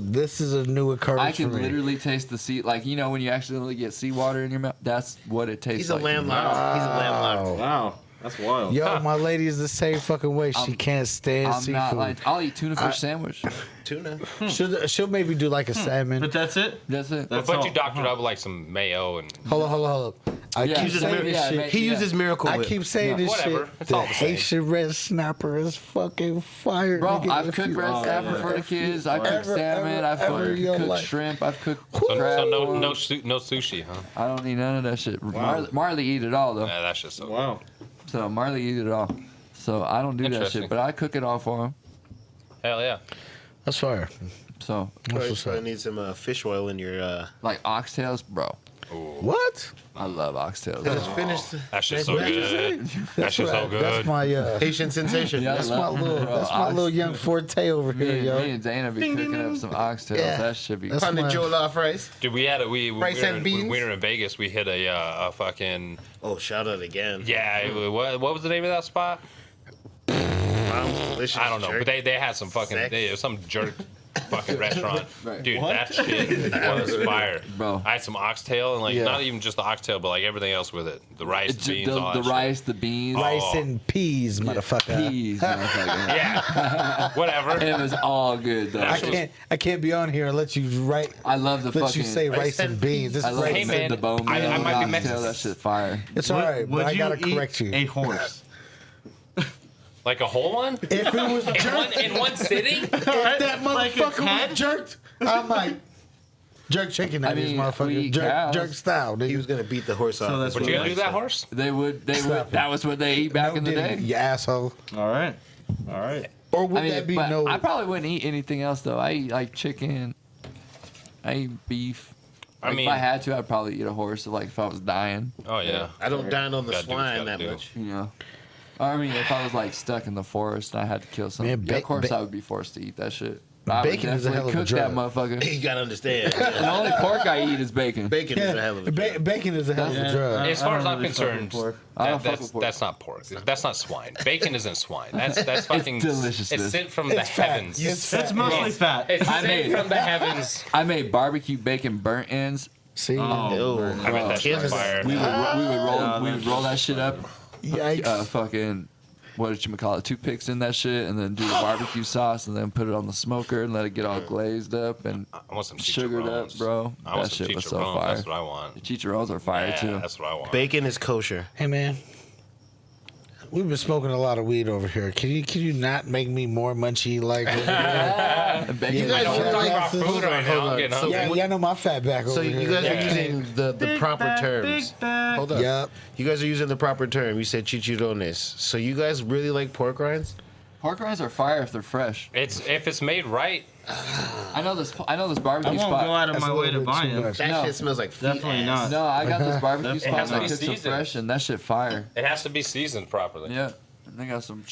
this is a new occurrence I can for me. literally taste the sea, like you know when you accidentally get seawater in your mouth. That's what it tastes He's a like. to me. landlocked. He's a landlocked. Wow. That's wild. Yo, my lady is the same fucking way. She can't stand I'm seafood. not like, I'll eat tuna fish sandwich. Tuna. She'll maybe do like a salmon. But that's it? That's it. That's But all. you doctored up with like some mayo and Hold on. I Yeah, keep saying this shit. He uses Miracle I Whip. keep saying this Whatever. shit. It's The all the same. Haitian red snapper is fucking fire. Bro, nigga. I've If cooked you- red snapper for the kids. I cooked Ever, salmon. I've ever in your cooked life. shrimp. I've cooked so crab. no for 'em. no sushi, huh? I don't need none of that shit. Marley eat it all though. Yeah, that's just so. Wow. So Marley eat it all. So I don't do that Interesting. shit, but I cook it all for him. Hell yeah. That's fire. So Probably need some fish oil in your. like oxtails, bro. What? I love oxtails. Just finished. That shit's so good. That shit's so good. That's my Haitian sensation. Yeah, I that's my love- little bro, that's my little young forte over Me here, and, yo. me and Dana be cooking up some oxtails. Yeah. That should be. That's On the my- jollof rice. Dude, we had we Rice were and in, beans? when we were in Vegas. We hit a fucking Oh, shout out again. what was the name of that spot? Delicious I don't know, jerk. but they had some fucking Sex. some jerk fucking restaurant. Right. Dude, that shit was fire. Bro. I had some oxtail and like Yeah. not even just the oxtail, but like everything else with it. The rice, It's beans, all the that rice, the beans, Rice and peas, motherfucker. peas, motherfucker. shit. Yeah. Whatever. It was all good though. I can't be on here and let you write. I love the Let fucking. you say rice and beans. This I is love rice. Hey, the, man, the bone I meal might be oxtail. That shit fire. It's all right, but I gotta correct you. A horse. Like a whole one? If it was jerked, In one sitting? if that Like a motherfucker cat? was jerked, I'm like jerk chicken. That I is mean, we motherfucker. eat Jerk, cows. jerk style. Nigga. He was gonna beat the horse off. that's But what you it gonna do that horse? They would. That was what they eat back No in the diddy, day. You asshole. All right. All right. Or would I mean, that be but no? I probably wouldn't eat anything else though. I eat like chicken. I eat beef. I Like, mean- if I had to, I'd probably eat a horse. Like if I was dying, Oh yeah. I don't dine on the Gotta do what you swine gotta that do. much. you know. I mean, if I was like stuck in the forest and I had to kill something, Man, yeah, of course ba- I would be forced to eat that shit. But I would Bacon is a definitely hell of a cook that drug. motherfucker. You gotta understand. The only pork I eat is bacon. Bacon is a hell of a drug. Bacon is a hell of a drug. As far as I'm concerned, I don't fuck with pork. that's not pork. That's not swine. Bacon isn't swine. That's fucking deliciousness. It's sent from the It's fat. heavens. It's mostly fat. It's I sent made- from the heavens. I made barbecue bacon burnt ends. See, Ew. I bet that shit's fire. We would roll that shit up. yikes. Fucking what did you call it? Toothpicks in that shit, and then do the barbecue sauce, and then put it on the smoker and let it get all glazed up and I want some sugared up, chicharrones. bro. I want That some shit was so chicharrones. fire. That's what I want. The chicharrones are fire Yeah, too. that's what I want. Bacon is kosher. Hey man, we've been smoking a lot of weed over here. Can you not make me more munchy like? Bacon You guys is are fire. talking about food right now. I'm getting hungry. Yeah, I know my fat back over So here. you guys are Yeah. using the proper terms. Hold up. Yep. You guys are using the proper term. You said chicharrones. So you guys really like pork rinds? Pork rinds are fire if they're fresh. If it's made right, I know this I barbecue won't go spot. out of That's my a way little to bit buy too them. much. That No. shit smells like feet Definitely ass. not. No, I got this barbecue It spot has to that be cooks them seasoned. fresh, and that shit fire. it has to be seasoned properly. Yeah, and they got some.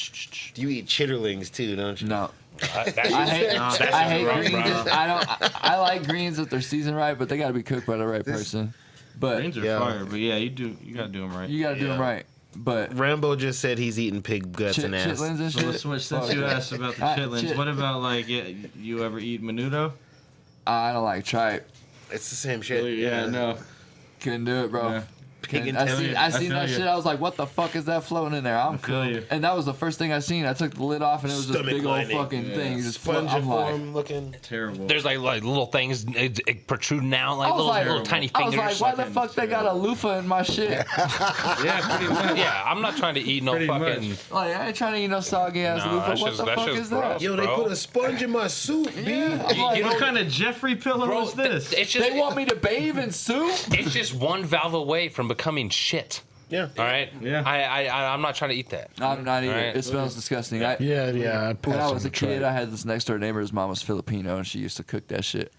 You eat chitterlings too, don't you? No, That's, I hate. that's I hate wrong, greens. bro. I don't. I like greens if they're seasoned right, but they got to be cooked by the right person. But Greens are Yeah. fire, but yeah, you gotta do them right. you got to do them Yeah. right. But Rambo just said he's eating pig guts and ass. chitlins and So shit. let's switch. Since fuck you it. asked about the I- chitlins, chit- what about like you ever eat menudo? I don't like tripe. It's the same shit. no. Couldn't do it, bro. Yeah. Pig and I tail. seen, I I seen feel that you. shit. I was like, "What the fuck is that floating in there?" I'm feel cool. you. And that was the first thing I seen. I took the lid off, and it was this Stomach big old lining. fucking thing. Just Sponge I'm like, form looking. Terrible. There's like little things protruding out, like I was little like, tiny I was fingers. like, why the fuck they got a loofah in my shit? yeah, pretty much. Yeah, I'm not trying to eat no Pretty fucking. much. Like, I ain't trying to eat no soggy ass Nah, loofah. that's What just- the that's fuck just is that? gross. Yo, they Bro. put a sponge in my soup, B. Yeah, I'm like, What kind of Jeffrey pillow Bro, is this? it's just they want me to bathe in soup? it's just one valve away from becoming shit. Yeah. All right. Yeah. I'm not trying to eat that. I'm not either. Alright. It smells disgusting. Yeah. When I was a kid, I had this next door neighbor. His mom was Filipino, and she used to cook that shit.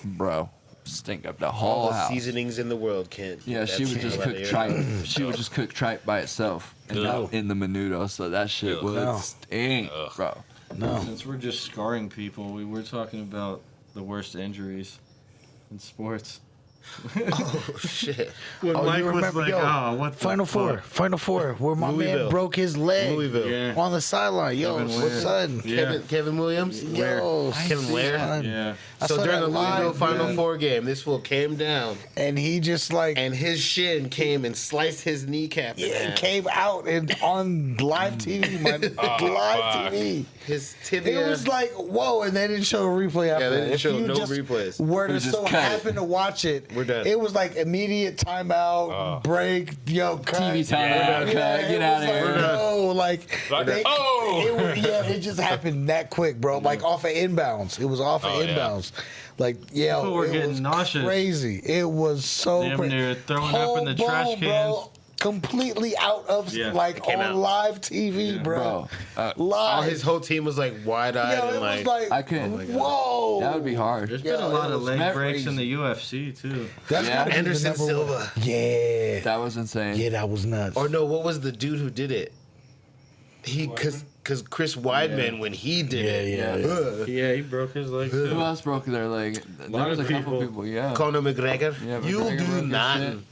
Bro, stink up the All whole the house. seasonings in the world can't. keep Yeah, that she would just smell out cook of tripe. here. She would just cook tripe by itself and not in the menudo. So that shit would No. stink, bro. No. Since we're just scarring people, we were talking about the worst injuries in sports. Oh shit! When Mike you was remember, like, yo, "Oh, what the Final Four, fuck?" Final Four, where my Louisville. man broke his leg Louisville. Yeah. on the sideline. Yo, Kevin what's Ware. son? Yeah. Kevin Williams. Yo, Kevin Ware. son. Yeah. I So saw during that the Louisville live, Final man. Four game, this fool came down and he just like and his shin came and sliced his kneecap in yeah, it half. came out and on live TV, man, live TV. His tibia. It was like whoa, and they didn't show a replay after Yeah, they that. didn't If show you no just replays. Were to We just so cut it. happen to watch it, We're done. It was like immediate timeout, break, yo, cut. TV time, cut, get out of here. No, like they, Oh! it just happened that quick, bro. Like off of inbounds. It was off of yeah. inbounds. Like yeah, People were it getting was nauseous. crazy. It was so Damn crazy. near throwing up in the trash Bro, cans. completely out of Yeah, like it came on out. live TV, bro. Bro, Live. All his whole team was like wide-eyed Yo, and it was like, I couldn't. whoa. That would be hard. There's been a Yo, lot it of was leg crazy. breaks in the UFC too. That's Yeah. gotta be the Anderson number one. Silva. Yeah. That was insane. Yeah, that was nuts. Or no, what was the dude who did it? Because Chris Weidman when he did it. Yeah, he broke his leg too. Who else broke their leg? There lot was a of couple people. people, yeah. Conor McGregor. Yeah, You'll McGregor do broke his nothing.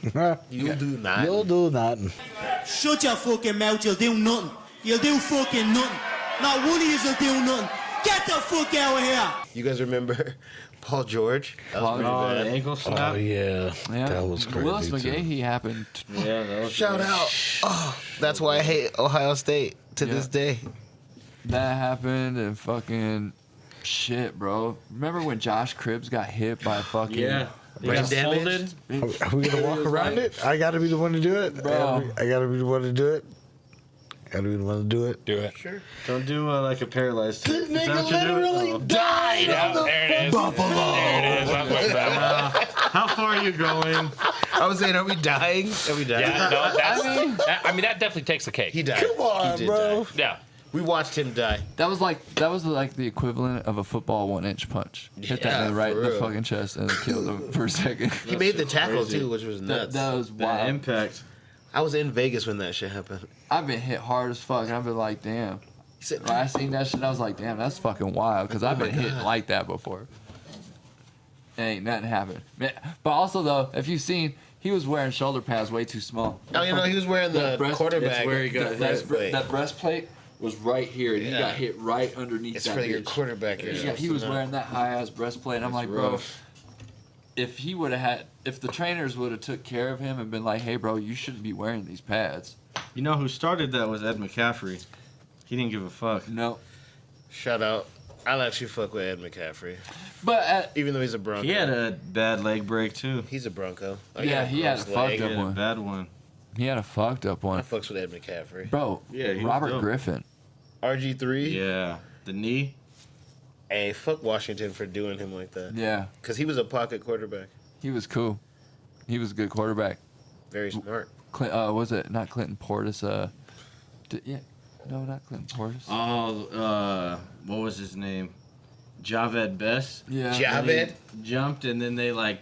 You'll do nothing. You'll do nothing. Shut your fucking mouth, you'll do nothing. You'll do fucking nothing. Not one of you'll do nothing. Get the fuck out of here. You guys remember Paul George? That was pretty Oh, the bad. ankle snap. Oh yeah. Yeah. That was crazy. Willis too. McGahee happened. Yeah, that was Shout out. Oh, that's why I hate Ohio State to Yeah. this day. That happened and fucking shit, bro. Remember when Josh Cribbs got hit by fucking Yeah. Brain got damage? folded. Are we gonna walk was around like- it? I gotta be the one to do it. Bro. I gotta be the one to do it. Gotta be the one to do it. Do it. Sure. Don't do like a paralyzed. This Is that nigga what you're doing? literally Oh. died on the There it is. Buffalo. There it is. That's what that How far are you going? I was saying, are we dying? Are we dying? Yeah, no, I mean, that definitely takes the cake. He died. Come on, he did bro. die. Yeah. We watched him die. That was like the equivalent of a football 1-inch punch. Hit that Yeah, man right in for the real. fucking chest and it killed him for a second. He made the tackle crazy. too, which was nuts. That was The wild. impact. I was in Vegas when that shit happened. I've been hit hard as fuck. And I've been like, damn. He said, When I seen that shit, I was like, damn, that's fucking wild. Because I've been hit like that before. Ain't nothing happened. Man, but also, though, if you've seen, he was wearing shoulder pads way too small. "Oh, you know, he was wearing the That breast- quarterback." that's where he got breastplate. That breastplate was right here, and he Yeah. got hit right underneath It's that for your bitch. quarterback. You're Yeah, supposed he to was know. wearing that high-ass breastplate, and I'm like, bro, if he would have had, if the trainers would have took care of him and been like, hey, bro, you shouldn't be wearing these pads. You know who started that was Ed McCaffrey. He didn't give a fuck. No. Shout out. I'll actually fuck with Ed McCaffrey, But, even though he's a Bronco. He had a bad leg break too. He's a Bronco. Yeah, he had a gross fucked leg. He up had a one. bad one. he had a fucked up I one. fucks with Ed McCaffrey. Bro, Yeah, he was Robert dope. Griffin. RG3. Yeah, the knee. Hey, fuck Washington for doing him like that. Yeah, Because he was a pocket quarterback. he was cool. He was a good quarterback. Very smart. Was it not Clinton Portis? Yeah, no, not Clinton Portis. Oh, what was his name? Javed Best. Yeah. Javed? He jumped and then they like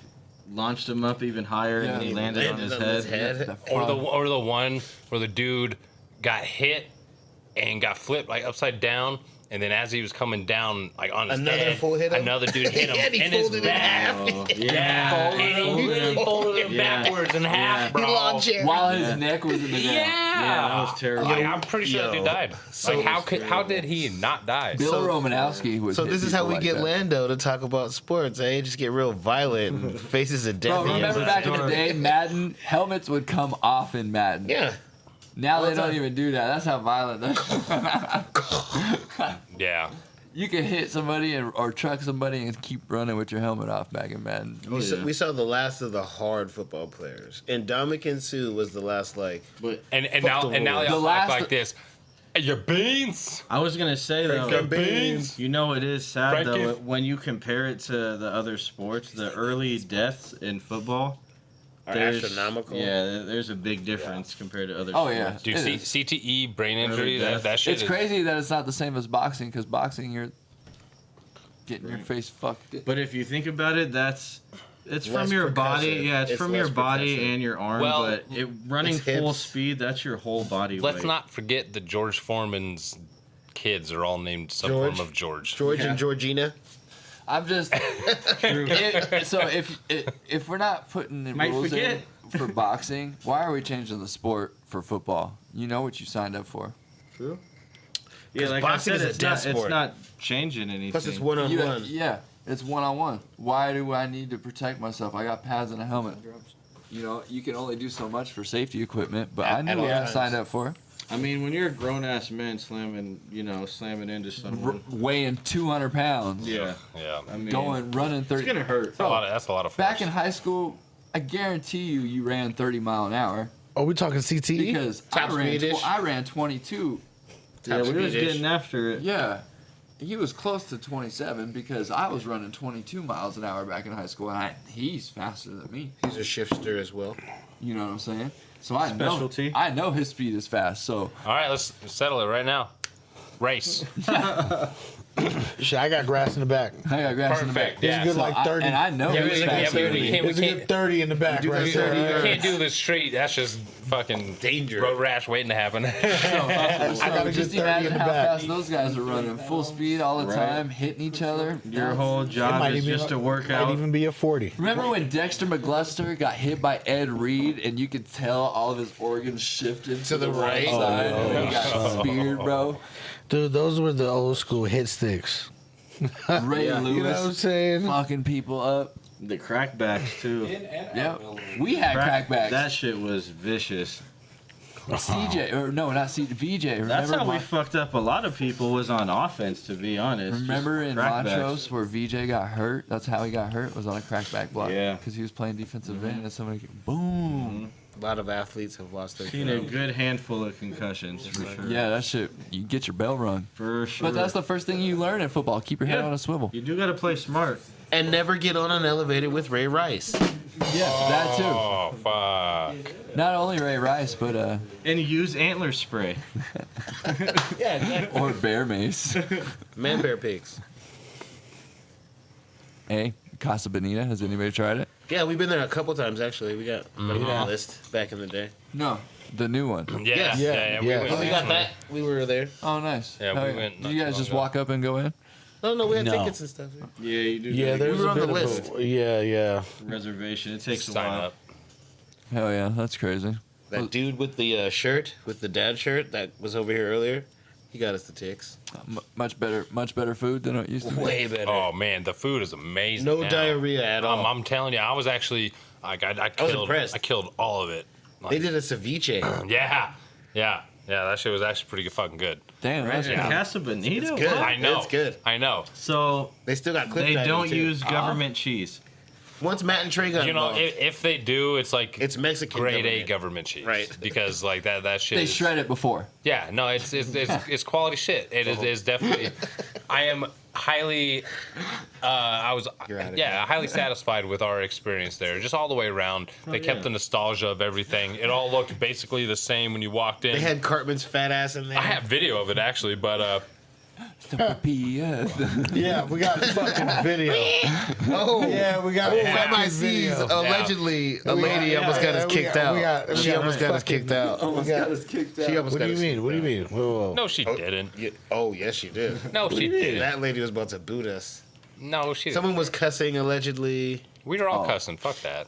launched him up even higher Yeah. and he landed on his head. Or the one where the dude got hit and got flipped like upside down, and then as he was coming down like on his Another head, fool hit him? another dude hit him And he in his folded in back. half. Oh, Yeah, and he really folded him Yeah. backwards in half, bro. While his neck was in the ground. Yeah, that was terrible. Like, I'm pretty sure that dude died. So- Like, how did he not die? Bill Romanowski was. So hit this is how people we like get that. Lando to talk about sports, eh? Just get real violent and faces a death. Bro, remember back in the day, Madden helmets would come off in Madden. Yeah. Now they don't even do that. That's how violent that. Yeah. You can hit somebody or truck somebody and keep running with your helmet off back in Madden. We saw the last of the hard football players. And Ndamukong Suh was the last, like... And Fuck now the they rules. all The act last- like this. Hey, your beans. I was gonna say though, Frank Beans. you know it is sad Frankie. though when you compare it to the other sports. The early deaths in football Are there's- astronomical. Yeah, there's a big difference compared to other. Oh, sports. yeah. Dude, It is. CTE, brain injury, death. that shit It's is- crazy that it's not the same as boxing because boxing you're getting your face fucked. But if you think about it, it's Less from your body. percussive. Yeah, it's from your less body percussive. and your arm. Well, but running it's full hips. speed, that's your whole body Let's weight. not forget that George Foreman's kids are all named some George? form of George. George and Georgina. I'm just. So if we're not putting the Might rules forget. in for boxing, why are we changing the sport for football? You know what you signed up for. True. Yeah, like I boxing said, is a death it's sport. not changing anything. Plus, it's one-on-one. Yeah, it's one-on-one. Why do I need to protect myself? I got pads and a helmet. You know, you can only do so much for safety equipment, but I knew what I signed up for. I mean, when you're a grown-ass man slamming into someone. Weighing 200 pounds. Yeah. Yeah. I mean, Running 30. it's going to hurt. That's a lot of force. Back in high school, I guarantee you ran 30 mile an hour. Are we talking CTE? Because I ran 22. Yeah, we was getting after it. Yeah. He was close to 27 because I was running 22 miles an hour back in high school, and he's faster than me. He's a shifter as well. You know what I'm saying? So Specialty. I know his speed is fast. So All right, let's settle it right now. Race. Shit, I got grass in the back. I got grass in the back. Perfect. Yeah. It's a good So like 30. and I know Yeah, he's we faster than me. can't- It's a good 30 in the back right We there. can't do this straight. That's just fucking Danger. road rash waiting to happen. I got a Just good 30 in imagine the how back. fast those guys are running, full speed all the Right. time, hitting each other. Your whole It job might is even- just to work Might out. even be a 40. Remember when Dexter McGluster got hit by Ed Reed and you could tell all of his organs shifted to the right. side and he got speared, bro? Dude, those were the old school hit sticks. Ray Lewis You know what I'm saying? fucking people up. The crackbacks, too. Yeah, we had crackbacks. That shit was vicious. CJ, or no, not CJ, VJ. Remember, That's how we fucked up a lot of people was on offense, to be honest. remember Just in crackbacks. Montrose where VJ got hurt? That's how he got hurt, was on a crackback block. Yeah. Because he was playing defensive end and somebody, boom. A lot of athletes have lost their Seen a good handful of concussions, for sure. Yeah, that shit, you get your bell rung. For sure. But that's the first thing you learn in football. Keep your head Yeah. on a swivel. You do got to play smart. And never get on an elevator with Ray Rice. Yeah, that too. Oh, fuck. Not only Ray Rice, but And use antler spray. or bear mace. Man bear pigs. Hey, Casa Bonita, has anybody tried it? Yeah, we've been there a couple times actually. We got on the list back in the day. No, the new one. Yeah, Yes. yeah. Yeah. went We got that. We were there. Oh, nice. Yeah, Hell we went Did you not guys too just long walk up and go in? No, we had No. tickets and stuff. Yeah, you do. Yeah, get there's were a on bit the of list. Yeah. reservation. It takes a Sign while. up. Hell yeah, that's crazy. That dude with the shirt, with the dad shirt that was over here earlier, he got us the ticks. Much better food than it used to be. Way better. Oh man, the food is amazing. No now. diarrhea at all. I'm telling you, I was actually like I was killed impressed. I killed all of it. They did a ceviche. Yeah. That shit was actually pretty fucking good. Damn, that's Right, Casa Bonita? It's good. What? I know. It's good. I know. So They still got cliff they diving, don't too. use government cheese. Once Matt and Trey got You know, involved, if they do, it's like it's Mexican grade A government. government cheese, Right. Because like that shit. They is- shred it before. Yeah, no, it's quality shit. It is definitely. I am highly. Highly satisfied with our experience there, just all the way around. They kept the nostalgia of everything. It all looked basically the same when you walked in. They had Cartman's fat ass in there. I have video of it actually, but Yeah, we got fucking video. Oh, Yeah, we got fucking MIC's video. allegedly a lady almost got us kicked out. She almost got us kicked out. She almost What What do you mean? What do you mean? Whoa. no, she didn't. Oh, yes, she did. No, she didn't. That lady was about to boot us. No, she. Someone was cussing allegedly. We were all cussing. Fuck that.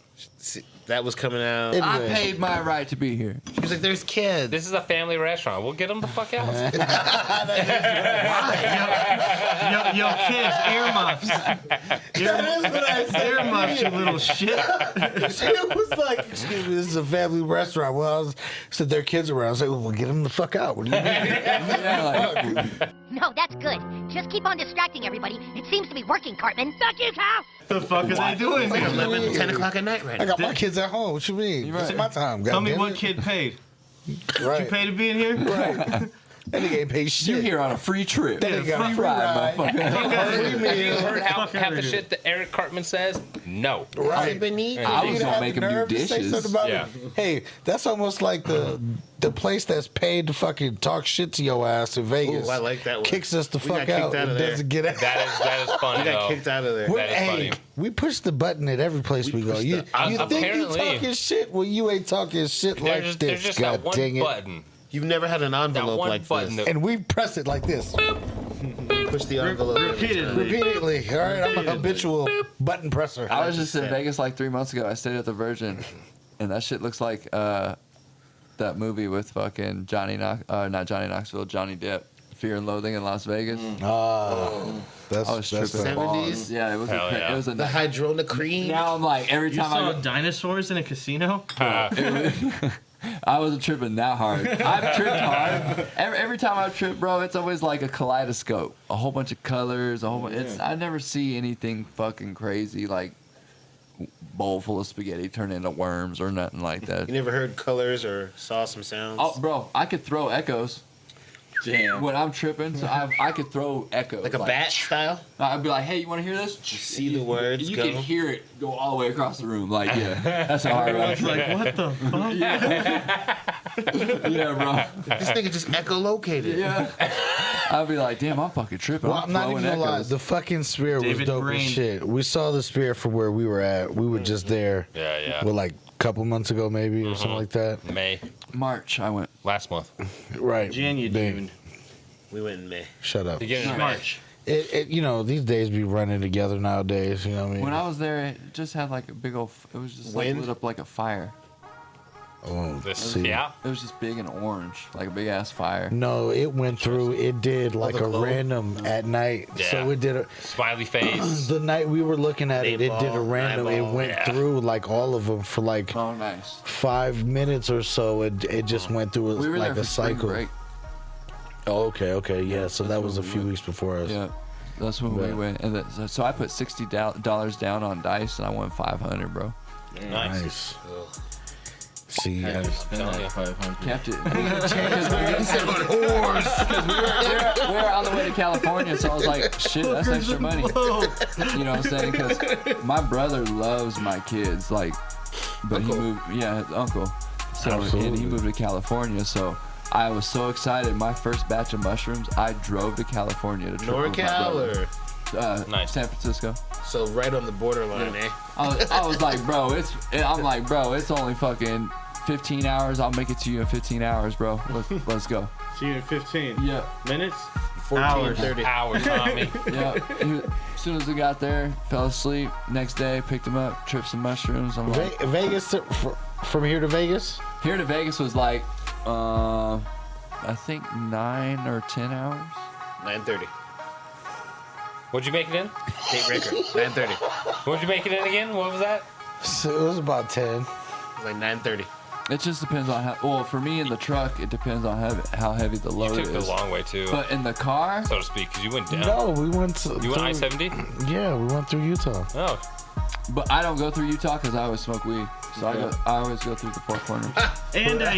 That was coming out. I paid my right to be here. She was like, "There's kids." This is a family restaurant. We'll get them the fuck out. Yo, kids, earmuffs. Earmuffs, you little shit. It was like, excuse me, this is a family restaurant. Well, I was, said there are kids around. I was like, well, get them the fuck out. What do you mean? Yeah, like, No, that's good. Just keep on distracting everybody. It seems to be working, Cartman. Fuck you, Cal! The fuck are they doing? It's like 11, 10 o'clock at night right I now. got my kids at home. What you mean? You're right. It's my time. Tell me goddamn what it. kid paid. Right. You pay to be in here? Right. That nigga ain't paid shit. you here on a free trip. That nigga got a free ride, ride. motherfucker. Have you heard half Fuck the outta shit that Eric Cartman says? No. Right. I was You gonna have make the him do nerve to say dishes. something about Yeah. it. Hey, that's almost like the place that's paid to fucking talk shit to your ass in Vegas. Ooh, I like that one. Kicks us the We got fuck kicked out out of and there. doesn't get out. That is funny We got though. kicked out of there. That is funny. We push the button at every place we go. push You, the- you think you apparently- talking shit? Well, you ain't talking shit like There's this. just God that one dang it! button. You've never had an That envelope one like button. this. That, And we press it like this. Push the envelope. Repeatedly. All right, I'm a habitual button presser. I was just in Vegas like 3 months ago. I stayed at the Virgin, and that shit looks like that movie with fucking not Johnny Knoxville, Johnny Depp, Fear and Loathing in Las Vegas. That's I was tripping 70s? balls. Yeah, it was. It was a The hydrochrome. Now I'm like every You time saw I go, dinosaurs in a casino? I wasn't tripping that hard. I've tripped hard. Every time I trip, bro, it's always like a kaleidoscope. A whole bunch of colors. I never see anything fucking crazy like bowl full of spaghetti turn into worms or nothing like that. You never heard colors or saw some sounds? Oh, bro, I could throw echoes. Damn. When I'm tripping, so I could throw echoes. Like a bat style? I'd be like, hey, you want to hear this? You see the words You go? can hear it go all the way across the room. Like, yeah, that's how hard I Everyone's like, what the fuck? Yeah, bro. This nigga just echolocated. Yeah. I'd be like, damn, I'm fucking tripping. Well, I'm not even gonna lie. The fucking spear was David dope Brain. as shit. We saw the spear from where we were at. We were just there. Yeah. Well, like a couple months ago, maybe, or something like that. May. March, I went. Last month. Right. June. We went in May. Shut up. Beginning of May. March. You know, these days be running together nowadays. You know what I mean? When I was there, it just had like a big old. It was just like Wind? lit up like a fire. Oh, This, see. yeah. It was just big and orange, like a big ass fire. No, it went through. It did like the a glow? random at night. Yeah. So it did a. Smiley face. The night we were looking at it, it did a Eyeball, random. It eyeball. went Yeah. through like all of them for like Oh, nice. 5 minutes or so. It just went through We were like there a for spring cycle. break. Oh, okay, yeah. So that That's was a when we few went. weeks before us. Yeah, that's when we Yeah. went. And so I put $60 down on dice, and I won 500, bro. Nice. See, I just spent like 500. Kept it. We were on the way to California, so I was like, shit, that's extra money. You know what I'm saying? Because my brother loves my kids, like, but he moved, yeah, his uncle. So and he Absolutely. moved to California, so I was so excited. My first batch of mushrooms, I drove to California to trip with my NorCal brother. or Nice. San Francisco. so right on the borderline, eh? I was like, bro, it's only fucking 15 hours. I'll make it to you in 15 hours, bro. Let's go. See you in 15 Yeah. minutes? 14, 30. Hours, Tommy. Yeah. As soon as we got there, fell asleep. Next day, picked him up, tripped some mushrooms. I'm like, Vegas from here to Vegas. here to Vegas was like, I think 9 or 10 hours. 9:30. What'd you make it in? State record. 9:30. What'd you make it in again? What was that? So it was about 10. It's like 9:30. It just depends on how. Well, for me in the truck, it depends on how heavy the You load took the is. long way too, But in the car, so to speak, because you went down. No, we went to. You went I-70? Yeah, we went through Utah. Oh, but I don't go through Utah because I always smoke weed. So I always go through the Four Corners. And I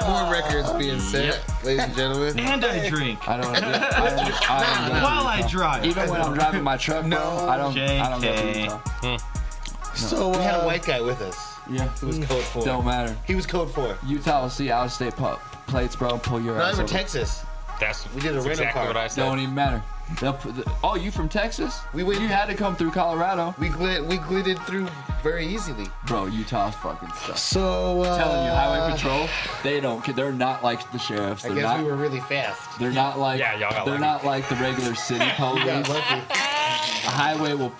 More records being set, ladies and gentlemen. and I drink. I don't go While I drive. Even when I'm driving my truck, bro, I don't go through JK. Utah. So We had a white guy with us. Yeah, He was code 4. don't matter. He was code 4. Utah will see out-of-state plates, bro, and pull your Not ass even over. Texas. we did a rental exactly car. what I said. Don't even matter. Oh, you from Texas? We went- You had to come through Colorado, We glided through very easily. bro. Utah's fucking stuff. So I'm telling you, highway patrol, they don't. They're not like the sheriffs. I They're guess not. we were really fast. They're not like. Yeah, y'all got They're lucky. not like the regular city police. We got lucky. A highway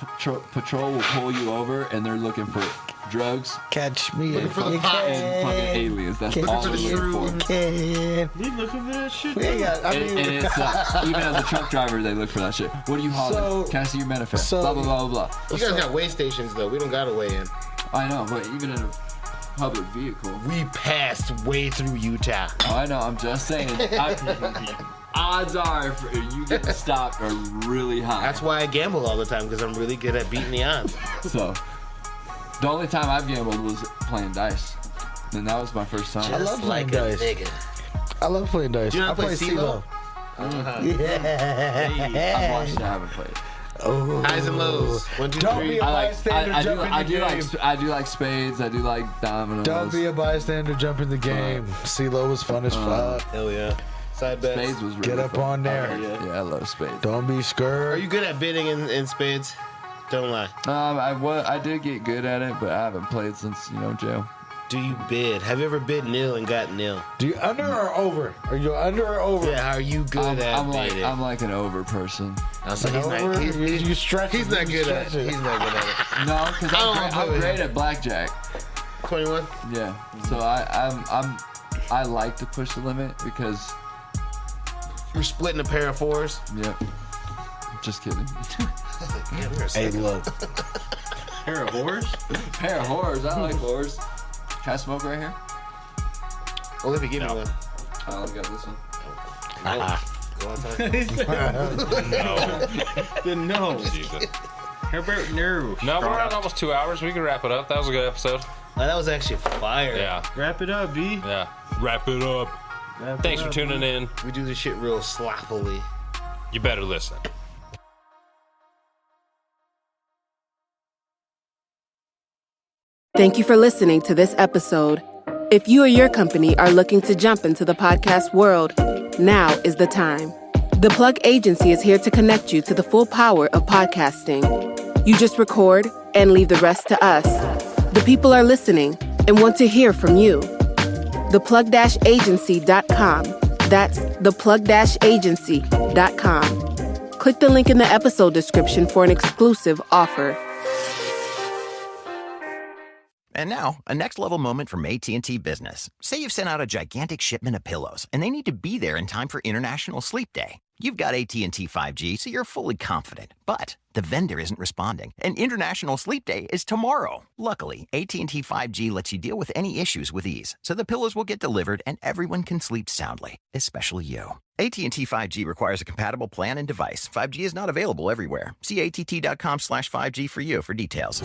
patrol will pull you over, and they're looking for drugs catch me Looking if for the you pot. and fucking can. aliens. That's Catch all for they're the looking for. Can. We looking for that shit. We ain't got. I And mean, it's even as a truck driver, they look for that shit. What are you hauling? So- Can I see your manifest? so- blah blah blah blah. You guys got weigh stations though. We don't got a weigh in. I know, but even in a public vehicle. We passed way through Utah. Oh, I know. I'm just saying. Odds are you getting stopped are really high. That's why I gamble all the time because I'm really good at beating the odds. So, the only time I've gambled was playing dice, and that was my first time. I love playing a dice. nigga. I love playing dice. Do you know I how to play CeeLo? Yeah. I've watched it. I haven't played. Oh. Highs and lows. 1, 2, Don't 3. be a bystander. Jump in the game. I do like spades. I do like dominoes. Don't be a bystander. Jump in the game. CeeLo was fun as fuck. Hell yeah. Side bets. Spades was really Get up fun. on there. Yeah, I love spades. Don't be Are scared. you good at bidding in spades? Don't lie. I did get good at it, but I haven't played since jail. Do you bid? Have you ever bid nil and got nil? Do you under or over? Are you under or over? Yeah, how are you good at bidding? I'm like an over person. I was like, You stretch. he's not good at it. He's not good at it. No, because I'm great at blackjack. 21? Yeah. So I like to push the limit because We're splitting a pair of fours. yeah. Just kidding. Hey, look. Pair of whores? Pair of whores. I like whores. Can I smoke right here? Well, if you give me one. Oh, I got this one. Go outside. No. Jesus. Herbert, no. No, we're at almost 2 hours. We can wrap it up. That was a good episode. That was actually fire. Yeah. Wrap it up, B. Yeah. Wrap it up. Thanks for tuning in. We do this shit real sloppily. You better listen. Thank you for listening to this episode. If you or your company are looking to jump into the podcast world, now is the time. The Plug Agency is here to connect you to the full power of podcasting. You just record and leave the rest to us. The people are listening and want to hear from you. Theplug-agency.com. That's theplug-agency.com. Click the link in the episode description for an exclusive offer. And now, a next-level moment from AT&T Business. Say you've sent out a gigantic shipment of pillows, and they need to be there in time for International Sleep Day. You've got AT&T 5G, so you're fully confident. But the vendor isn't responding, and International Sleep Day is tomorrow. Luckily, AT&T 5G lets you deal with any issues with ease, so the pillows will get delivered and everyone can sleep soundly, especially you. AT&T 5G requires a compatible plan and device. 5G is not available everywhere. See att.com/5G for you for details.